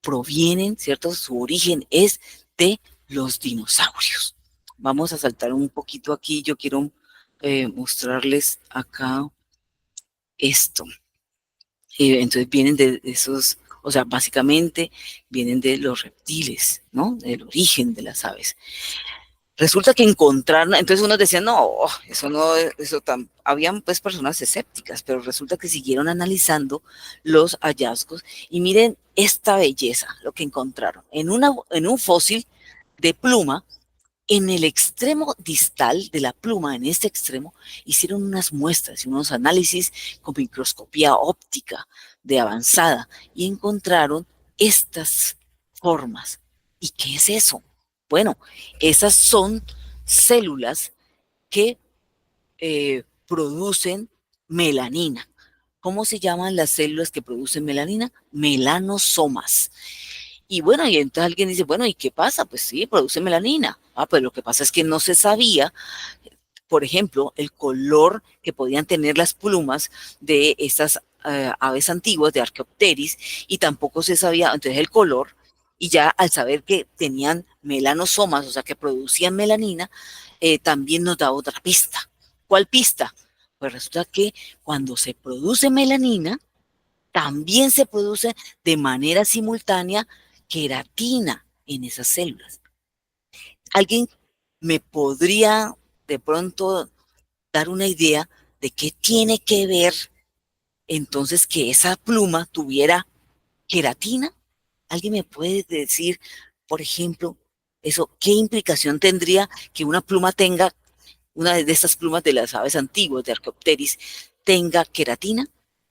provienen, ¿cierto? Su origen es de los dinosaurios. Vamos a saltar un poquito aquí. Yo quiero mostrarles acá esto. Entonces vienen de esos, o sea, básicamente vienen de los reptiles, ¿no? Del origen de las aves. Resulta que encontraron, entonces unos decían, no, eso no, eso tan, habían pues personas escépticas, pero resulta que siguieron analizando los hallazgos y miren esta belleza, lo que encontraron. En un fósil de pluma, en el extremo distal de la pluma, en este extremo, hicieron unas muestras y unos análisis con microscopía óptica de avanzada y encontraron estas formas. ¿Y qué es eso? Bueno, esas son células que producen melanina. ¿Cómo se llaman las células que producen melanina? Melanosomas. Y bueno, y entonces alguien dice, bueno, ¿y qué pasa? Pues sí, produce melanina. Pues lo que pasa es que no se sabía, por ejemplo, el color que podían tener las plumas de estas aves antiguas de Archaeopteris, y tampoco se sabía entonces el color, y ya al saber que tenían melanosomas, o sea, que producían melanina, también nos da otra pista. ¿Cuál pista? Pues resulta que cuando se produce melanina, también se produce de manera simultánea queratina en esas células. ¿Alguien me podría de pronto dar una idea de qué tiene que ver entonces que esa pluma tuviera queratina? ¿Alguien me puede decir, por ejemplo, eso, qué implicación tendría que una pluma tenga, una de estas plumas de las aves antiguas, de Archaeopteris, tenga queratina?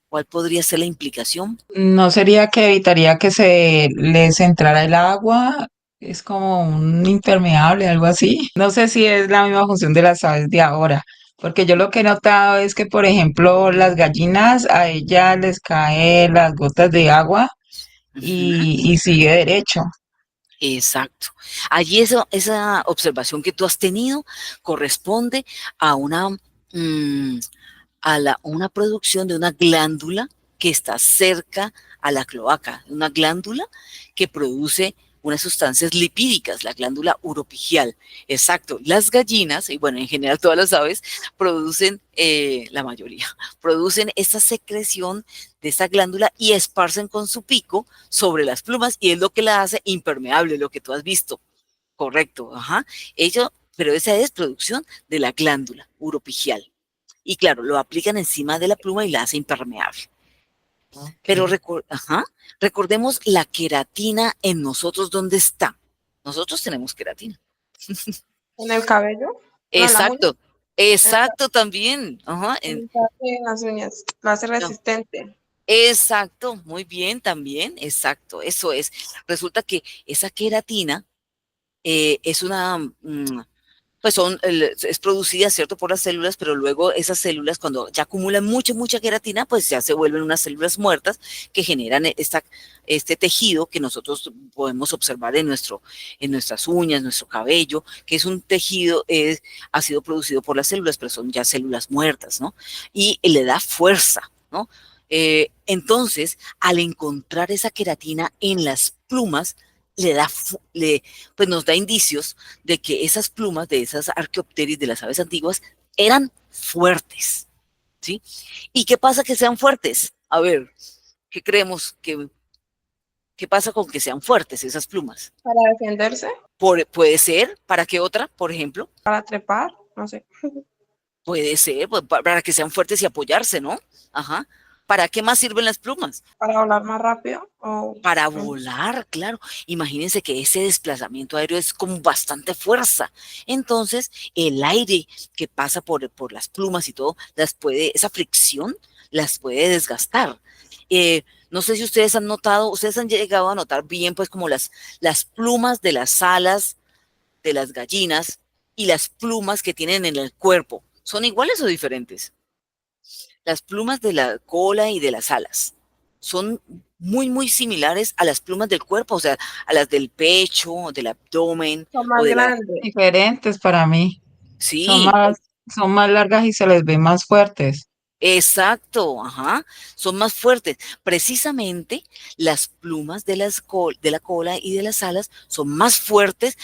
¿Cuál podría ser la implicación? ¿No sería que evitaría que se les entrara el agua? Es como un impermeable, algo así. No sé si es la misma función de las aves de ahora, porque yo lo que he notado es que, por ejemplo, las gallinas, a ellas les caen las gotas de agua Ujú. y sigue derecho. Exacto. Allí esa observación que tú has tenido corresponde a mm, una producción de una glándula que está cerca a la cloaca, una glándula que produce unas sustancias lipídicas, la glándula uropigial. Exacto. Las gallinas, y bueno, en general todas las aves, producen, la mayoría, producen esta secreción de esta glándula y esparcen con su pico sobre las plumas y es lo que la hace impermeable, lo que tú has visto. Correcto, ajá. Pero esa es producción de la glándula uropigial. Y claro, lo aplican encima de la pluma y la hace impermeable. Ok. Pero ajá, recordemos la queratina en nosotros, ¿dónde está? Nosotros tenemos queratina. ¿En el cabello? No, en las uñas. Exacto, exacto también. Ajá, En las uñas. Lo hace no, resistente. exacto, muy bien también, exacto, eso es. Resulta que esa queratina es es producida, ¿cierto?, por las células, pero luego esas células, cuando ya acumulan mucha queratina, pues ya se vuelven unas células muertas que generan este tejido que nosotros podemos observar en nuestras uñas, nuestro cabello, que es un tejido, ha sido producido por las células, pero son ya células muertas, ¿no? Y le da fuerza, ¿no? Entonces, al encontrar esa queratina en las plumas, pues nos da indicios de que esas plumas de esas Archaeopteris de las aves antiguas eran fuertes, ¿sí? ¿Y qué pasa que sean fuertes? A ver, ¿qué creemos qué pasa con que sean fuertes esas plumas? Para defenderse, Puede ser, ¿para qué otra, por ejemplo? para trepar, no sé. Puede ser, pues, para que sean fuertes y apoyarse, ¿no? Ajá. ¿Para qué más sirven las plumas? Para volar más rápido. O Para volar, claro. Imagínense que ese desplazamiento aéreo es con bastante fuerza. Entonces, el aire que pasa por las plumas y todo, esa fricción las puede desgastar. No sé si ustedes han notado, ustedes han llegado a notar bien, pues, como las plumas de las alas de las gallinas y las plumas que tienen en el cuerpo. ¿Son iguales o diferentes? Las plumas de la cola y de las alas son muy, muy similares a las plumas del cuerpo, o sea, a las del pecho, del abdomen Son o más de la... grandes. Diferentes para mí. Son Sí, más, son más largas y se les ve más fuertes. exacto, ajá, son más fuertes. Precisamente las plumas de, de la cola y de las alas son más fuertes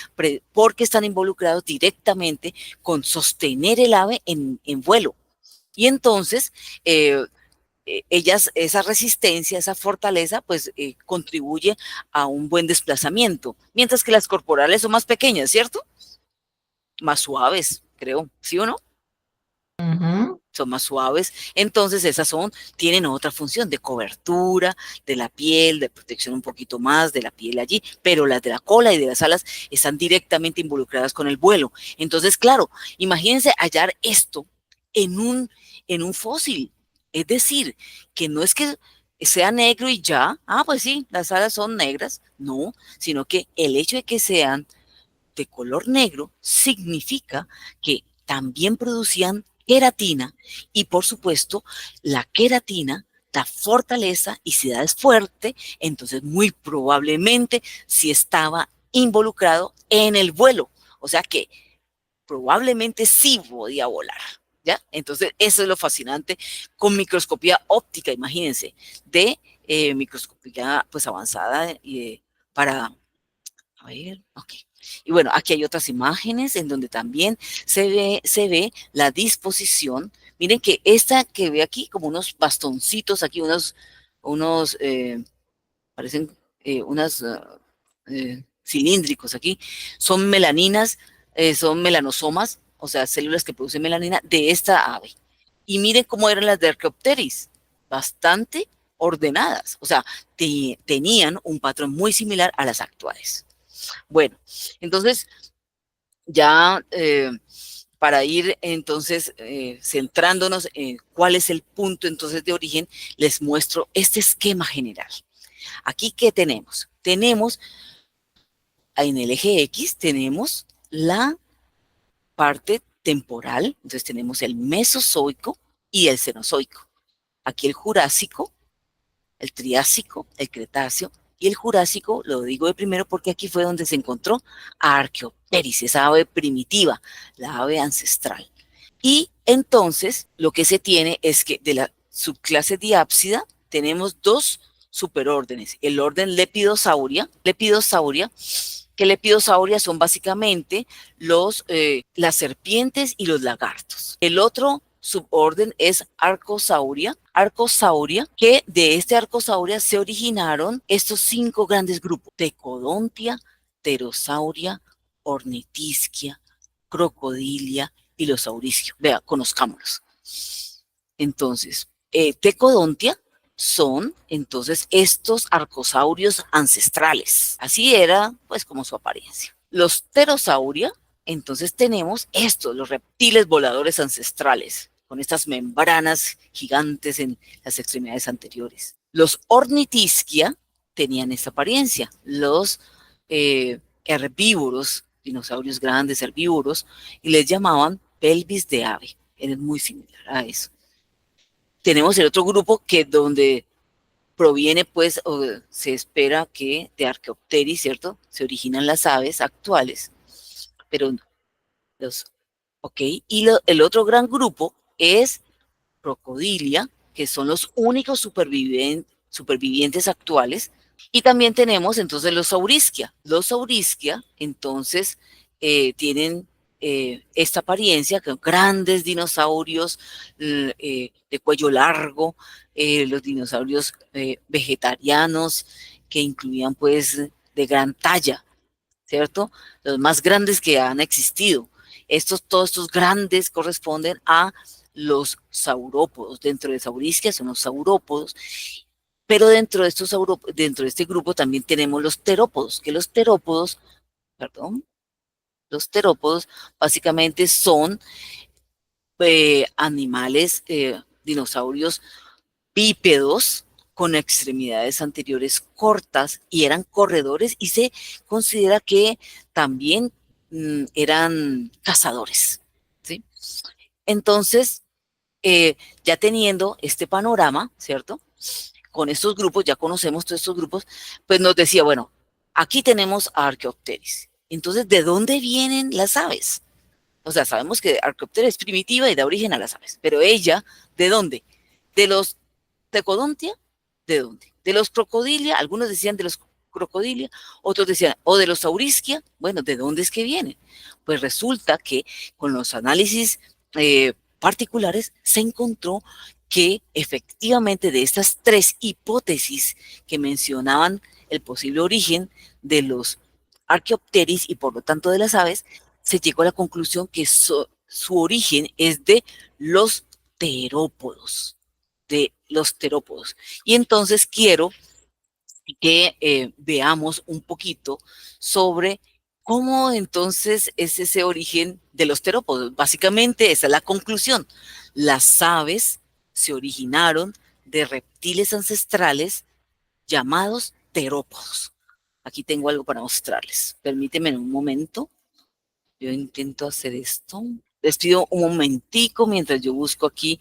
porque están involucrados directamente con sostener el ave en vuelo. Y entonces, eh, ellas, esa resistencia, esa fortaleza, pues contribuye a un buen desplazamiento, mientras que las corporales son más pequeñas, ¿cierto? Más suaves, creo, ¿sí o no? Ujú. Son más suaves, entonces esas tienen otra función de cobertura de la piel, de protección un poquito más de la piel allí, pero las de la cola y de las alas están directamente involucradas con el vuelo. Entonces, claro, imagínense hallar esto en en un fósil, es decir, que no es que sea negro y ya, pues sí, las alas son negras, no, sino que el hecho de que sean de color negro significa que también producían queratina y por supuesto la queratina da fortaleza y si da es fuerte, entonces muy probablemente si estaba involucrado en el vuelo, o sea que probablemente sí podía volar. ¿Ya? Entonces, eso es lo fascinante con microscopía óptica, imagínense, de microscopía pues avanzada para a ver, ok. Y bueno, aquí hay otras imágenes en donde también se ve la disposición. Miren que esta que ve aquí, como unos bastoncitos, aquí unos parecen unas cilíndricos aquí, son melaninas, son melanosomas, o sea, células que producen melanina de esta ave. Y miren cómo eran las de Archaeopteris, bastante ordenadas, o sea, tenían un patrón muy similar a las actuales. Bueno, entonces ya para ir entonces centrándonos en cuál es el punto entonces de origen, les muestro este esquema general. Aquí, ¿qué tenemos? Tenemos en el eje X, tenemos la parte temporal, entonces tenemos el Mesozoico y el Cenozoico. Aquí el Jurásico, el Triásico, el Cretáceo y el Jurásico, lo digo de primero porque aquí fue donde se encontró a Archaeopteris, esa ave primitiva, la ave ancestral. Y entonces lo que se tiene es que de la subclase Diápsida tenemos dos superórdenes, el orden Lepidosauria, que Lepidosauria son básicamente las serpientes y los lagartos. El otro suborden es Arcosauria, que de este Arcosauria se originaron estos 5 grandes grupos: Tecodontia, Pterosauria, Ornitisquia, Crocodilia y los Saurischios. Vea, conozcámoslos. Entonces, Tecodontia son entonces estos arcosaurios ancestrales. Así era, pues, como su apariencia. Los pterosauria, entonces tenemos estos, los reptiles voladores ancestrales, con estas membranas gigantes en las extremidades anteriores. Los ornitisquia tenían esta apariencia. Los herbívoros, dinosaurios grandes, herbívoros, y les llamaban pelvis de ave. Es muy similar a eso. Tenemos el otro grupo que donde proviene, pues, o se espera que de Archaeopteris, ¿cierto? Se originan las aves actuales, pero los, ok, y el otro gran grupo es Crocodilia, que son los únicos supervivientes actuales, y también tenemos entonces los Saurisquia. Los Saurisquia, entonces, tienen esta apariencia, que son grandes dinosaurios de cuello largo, los dinosaurios vegetarianos, que incluían pues de gran talla, ¿cierto? Los más grandes que han existido. Todos estos grandes corresponden a los saurópodos. Dentro de Saurisquia son los saurópodos, pero dentro de este grupo también tenemos los terópodos, que perdón, los terópodos básicamente son animales, dinosaurios bípedos con extremidades anteriores cortas y eran corredores y se considera que también eran cazadores, ¿sí? Entonces, ya teniendo este panorama, ¿cierto? con estos grupos, ya conocemos todos estos grupos, pues nos decía, bueno, aquí tenemos a Archaeopteris. Entonces, ¿de dónde vienen las aves? O sea, sabemos que Archaeopteris es primitiva y da origen a las aves, pero ella, ¿de dónde? ¿De los Tecodontia? ¿De dónde? ¿De los Crocodilia? Algunos decían de los Crocodilia, otros decían, o de los Saurisquia. Bueno, ¿de dónde es que vienen? Pues resulta que con los análisis particulares se encontró que efectivamente de estas tres hipótesis que mencionaban el posible origen de los Archaeopteris y por lo tanto de las aves, se llegó a la conclusión que su origen es de los terópodos, Y entonces quiero que veamos un poquito sobre cómo entonces es ese origen de los terópodos. Básicamente esa es la conclusión. Las aves se originaron de reptiles ancestrales llamados terópodos. Aquí tengo algo para mostrarles. Permíteme un momento. Yo intento hacer esto. Les pido un momentico mientras yo busco aquí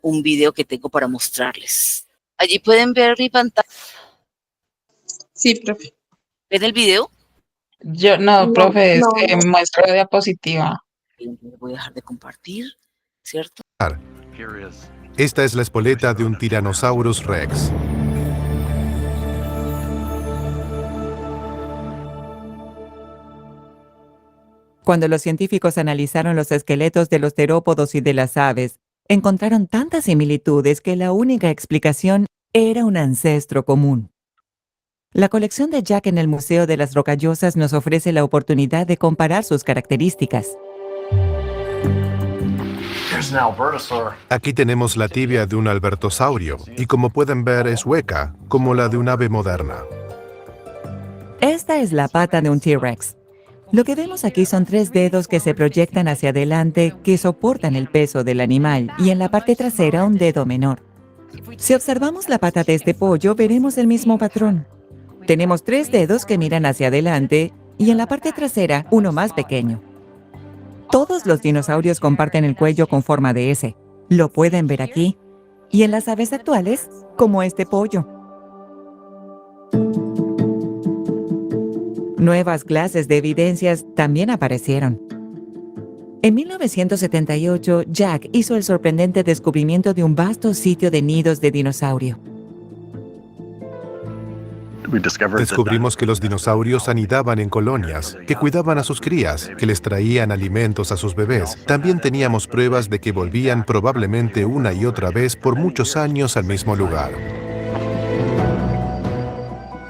un video que tengo para mostrarles. Allí pueden ver mi pantalla. Sí, profe. ¿Ven el video? Yo no, No, profe, no, se no. muestra la diapositiva. Voy a dejar de compartir, ¿cierto? Esta es la espoleta de un Tyrannosaurus rex. Cuando los científicos analizaron los esqueletos de los terópodos y de las aves, encontraron tantas similitudes que la única explicación era un ancestro común. La colección de Jack en el Museo de las Rocallosas nos ofrece la oportunidad de comparar sus características. Aquí tenemos la tibia de un albertosaurio, y como pueden ver es hueca, como la de un ave moderna. Esta es la pata de un T-Rex. Lo que vemos aquí son 3 dedos que se proyectan hacia adelante que soportan el peso del animal y en la parte trasera un dedo menor. Si observamos la pata de este pollo, veremos el mismo patrón. Tenemos 3 dedos que miran hacia adelante y en la parte trasera uno más pequeño. Todos los dinosaurios comparten el cuello con forma de S. Lo pueden ver aquí. Y en las aves actuales, como este pollo. Nuevas clases de evidencias también aparecieron. En 1978, Jack hizo el sorprendente descubrimiento de un vasto sitio de nidos de dinosaurio. Descubrimos que los dinosaurios anidaban en colonias, que cuidaban a sus crías, que les traían alimentos a sus bebés. También teníamos pruebas de que volvían probablemente una y otra vez por muchos años al mismo lugar.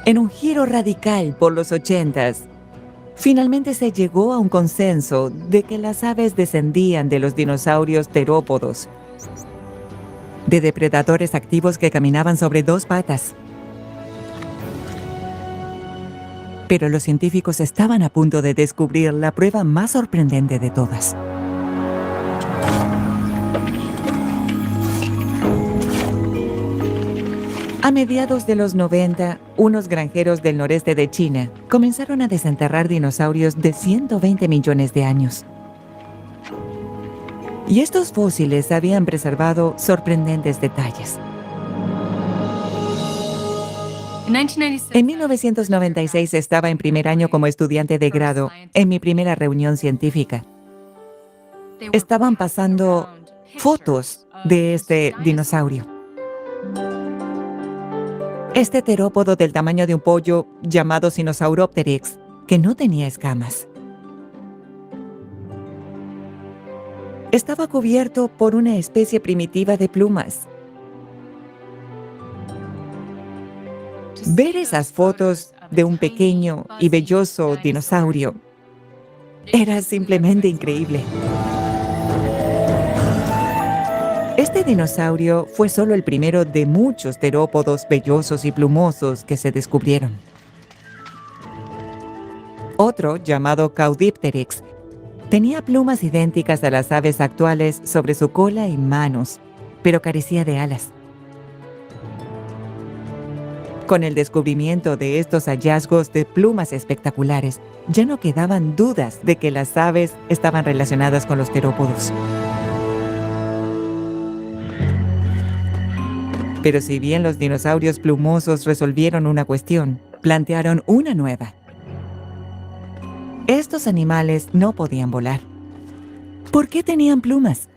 En un giro radical por los 80s, finalmente se llegó a un consenso de que las aves descendían de los dinosaurios terópodos, de depredadores activos que caminaban sobre 2 patas. Pero los científicos estaban a punto de descubrir la prueba más sorprendente de todas. A mediados de los 90, unos granjeros del noreste de China comenzaron a desenterrar dinosaurios de 120 millones de años. Y estos fósiles habían preservado sorprendentes detalles. En 1996 estaba en primer año como estudiante de grado en mi primera reunión científica. Estaban pasando fotos de este dinosaurio. Este terópodo del tamaño de un pollo llamado Sinosauropteryx, que no tenía escamas. Estaba cubierto por una especie primitiva de plumas. Ver esas fotos de un pequeño y velloso dinosaurio era simplemente increíble. Este dinosaurio fue solo el primero de muchos terópodos vellosos y plumosos que se descubrieron. Otro, llamado Caudipteryx, tenía plumas idénticas a las aves actuales sobre su cola y manos, pero carecía de alas. Con el descubrimiento de estos hallazgos de plumas espectaculares, ya no quedaban dudas de que las aves estaban relacionadas con los terópodos. Pero si bien los dinosaurios plumosos resolvieron una cuestión, plantearon una nueva. Estos animales no podían volar. ¿Por qué tenían plumas?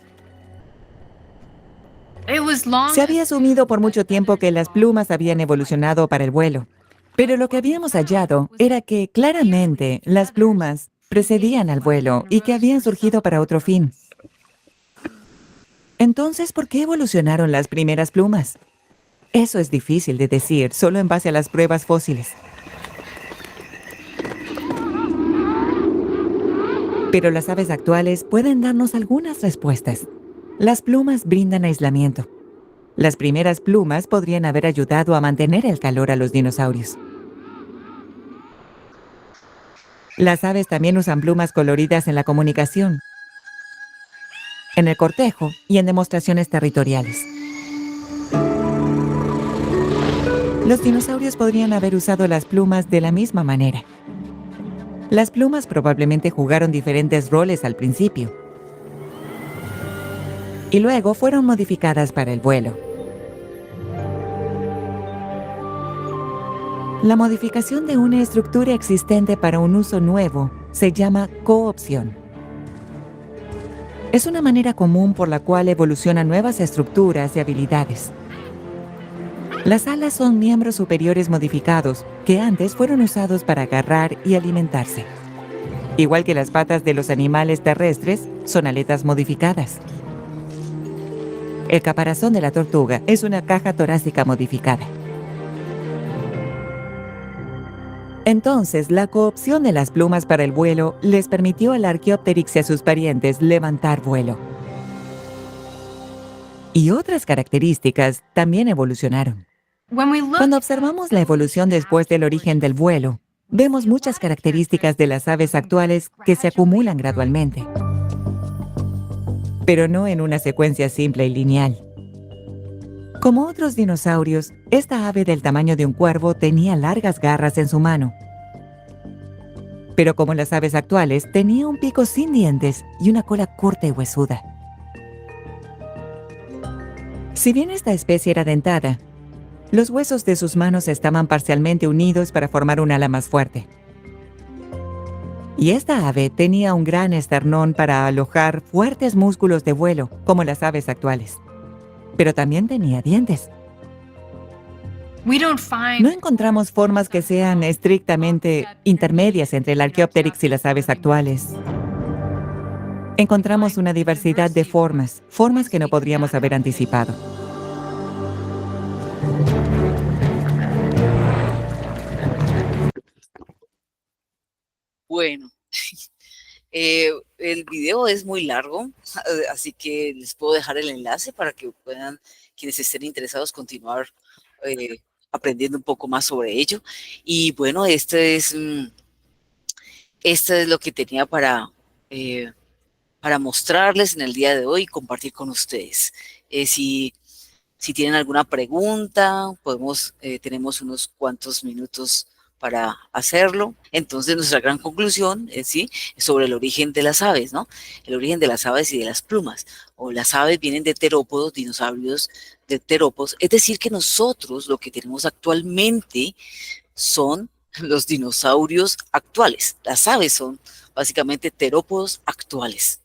Se había asumido por mucho tiempo que las plumas habían evolucionado para el vuelo. Pero lo que habíamos hallado era que claramente las plumas precedían al vuelo y que habían surgido para otro fin. Entonces, ¿por qué evolucionaron las primeras plumas? Eso es difícil de decir, solo en base a las pruebas fósiles. Pero las aves actuales pueden darnos algunas respuestas. Las plumas brindan aislamiento. Las primeras plumas podrían haber ayudado a mantener el calor a los dinosaurios. Las aves también usan plumas coloridas en la comunicación, en el cortejo y en demostraciones territoriales. Los dinosaurios podrían haber usado las plumas de la misma manera. Las plumas probablemente jugaron diferentes roles al principio y luego fueron modificadas para el vuelo. La modificación de una estructura existente para un uso nuevo se llama coopción. Es una manera común por la cual evolucionan nuevas estructuras y habilidades. Las alas son miembros superiores modificados que antes fueron usados para agarrar y alimentarse. Igual que las patas de los animales terrestres, son aletas modificadas. El caparazón de la tortuga es una caja torácica modificada. Entonces, la coopción de las plumas para el vuelo les permitió al Archaeopteryx y a sus parientes levantar vuelo. Y otras características también evolucionaron. Cuando observamos la evolución después del origen del vuelo, vemos muchas características de las aves actuales que se acumulan gradualmente, pero no en una secuencia simple y lineal. Como otros dinosaurios, esta ave del tamaño de un cuervo tenía largas garras en su mano. Pero como las aves actuales, tenía un pico sin dientes y una cola corta y huesuda. Si bien esta especie era dentada, los huesos de sus manos estaban parcialmente unidos para formar un ala más fuerte. Y esta ave tenía un gran esternón para alojar fuertes músculos de vuelo, como las aves actuales. Pero también tenía dientes. No encontramos formas que sean estrictamente intermedias entre el Archaeopteryx y las aves actuales. Encontramos una diversidad de formas que no podríamos haber anticipado. Bueno, el video es muy largo, así que les puedo dejar el enlace para que puedan, quienes estén interesados, continuar aprendiendo un poco más sobre ello. Y bueno, esto es lo que tenía para mostrarles en el día de hoy y compartir con ustedes. Si tienen alguna pregunta, tenemos unos cuantos minutos para hacerlo. Entonces, nuestra gran conclusión es sobre el origen de las aves, ¿no? El origen de las aves y de las plumas. O las aves vienen de terópodos, dinosaurios de terópodos. Es decir, que nosotros lo que tenemos actualmente son los dinosaurios actuales. Las aves son básicamente terópodos actuales.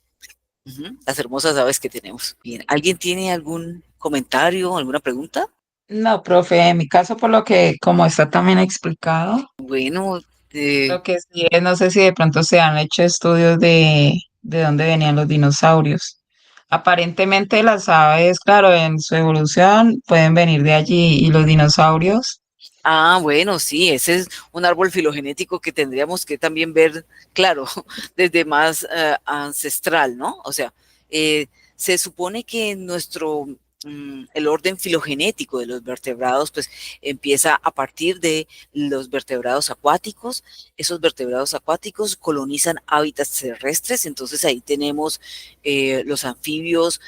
Las hermosas aves que tenemos. Bien, ¿alguien tiene algún comentario, alguna pregunta? No, profe, en mi caso, por lo que, como está también explicado, Bueno, lo que sí es, no sé si de pronto se han hecho estudios de dónde venían los dinosaurios. Aparentemente las aves, claro, en su evolución pueden venir de allí y los dinosaurios. bueno, sí, ese es un árbol filogenético que tendríamos que también ver, claro, desde más ancestral, ¿no? O sea, se supone que el orden filogenético de los vertebrados, pues empieza a partir de los vertebrados acuáticos. Esos vertebrados acuáticos colonizan hábitats terrestres, entonces ahí tenemos los anfibios,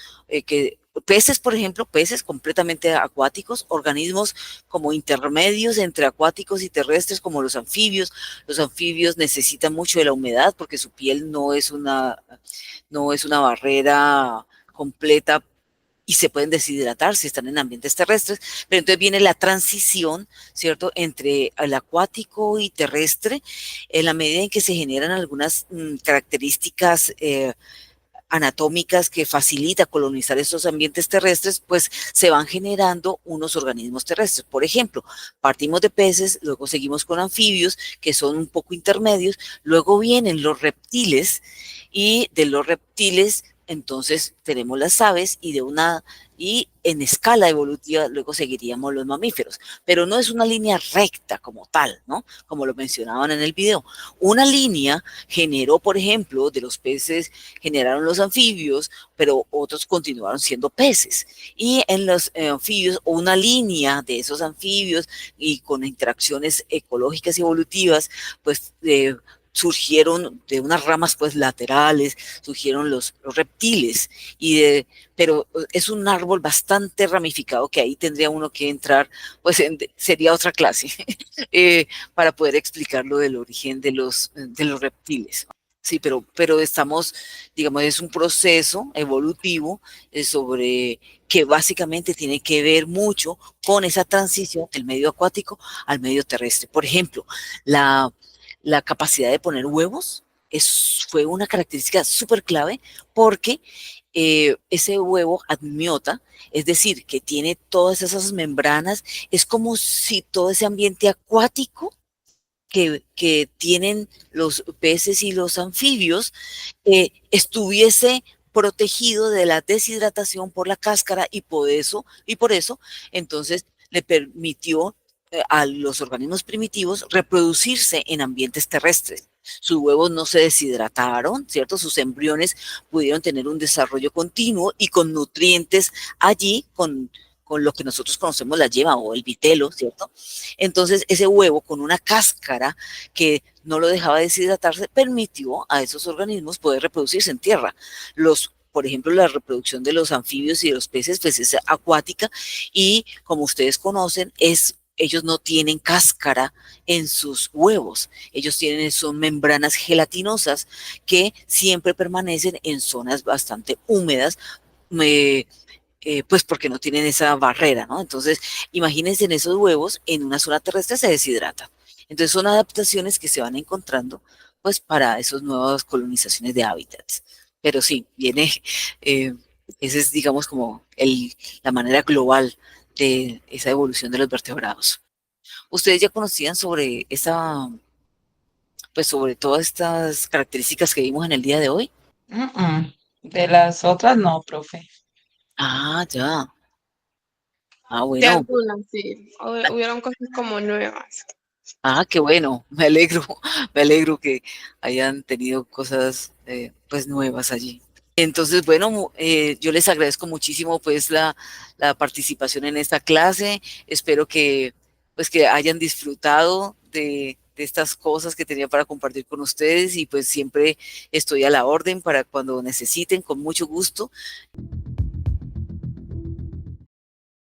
peces, por ejemplo, peces completamente acuáticos, organismos como intermedios entre acuáticos y terrestres, como los anfibios. Los anfibios necesitan mucho de la humedad porque su piel no es una barrera completa y se pueden deshidratar si están en ambientes terrestres, pero entonces viene la transición, ¿cierto?, entre el acuático y terrestre, en la medida en que se generan algunas características anatómicas que facilita colonizar estos ambientes terrestres, pues se van generando unos organismos terrestres. Por ejemplo, partimos de peces, luego seguimos con anfibios, que son un poco intermedios, luego vienen los reptiles, y de los reptiles entonces tenemos las aves, y en escala evolutiva luego seguiríamos los mamíferos, pero no es una línea recta como tal, ¿no? Como lo mencionaban en el video. Una línea generó, por ejemplo, de los peces generaron los anfibios, pero otros continuaron siendo peces. Y en los anfibios, una línea de esos anfibios y con interacciones ecológicas y evolutivas, pues surgieron de unas ramas pues laterales, surgieron los reptiles, pero es un árbol bastante ramificado que ahí tendría uno que entrar, pues sería otra clase, para poder explicar lo del origen de los reptiles. Sí, pero estamos, digamos, es un proceso evolutivo sobre que básicamente tiene que ver mucho con esa transición del medio acuático al medio terrestre. Por ejemplo, la capacidad de poner huevos fue una característica súper clave porque ese huevo admiota, es decir, que tiene todas esas membranas, es como si todo ese ambiente acuático que tienen los peces y los anfibios estuviese protegido de la deshidratación por la cáscara y por eso entonces le permitió a los organismos primitivos reproducirse en ambientes terrestres. Sus huevos no se deshidrataron, ¿cierto? Sus embriones pudieron tener un desarrollo continuo y con nutrientes allí, con lo que nosotros conocemos la yema o el vitelo, ¿cierto? Entonces, ese huevo con una cáscara que no lo dejaba deshidratarse permitió a esos organismos poder reproducirse en tierra. Por ejemplo, la reproducción de los anfibios y de los peces, pues es acuática y, como ustedes conocen, ellos no tienen cáscara en sus huevos. Ellos son membranas gelatinosas que siempre permanecen en zonas bastante húmedas, pues porque no tienen esa barrera, ¿no? Entonces, imagínense en esos huevos, en una zona terrestre se deshidratan. Entonces, son adaptaciones que se van encontrando, pues, para esas nuevas colonizaciones de hábitats. Pero sí, esa es, digamos, como la manera global de esa evolución de los vertebrados. ¿Ustedes ya conocían sobre pues sobre todas estas características que vimos en el día de hoy? De las otras no, profe. Ah, ya. Ah, De bueno. algunas, sí. Hubieron cosas como nuevas. Ah, qué bueno, me alegro que hayan tenido cosas pues nuevas allí. Entonces, bueno, yo les agradezco muchísimo pues la participación en esta clase. Espero que pues que hayan disfrutado de estas cosas que tenía para compartir con ustedes y pues siempre estoy a la orden para cuando necesiten, con mucho gusto.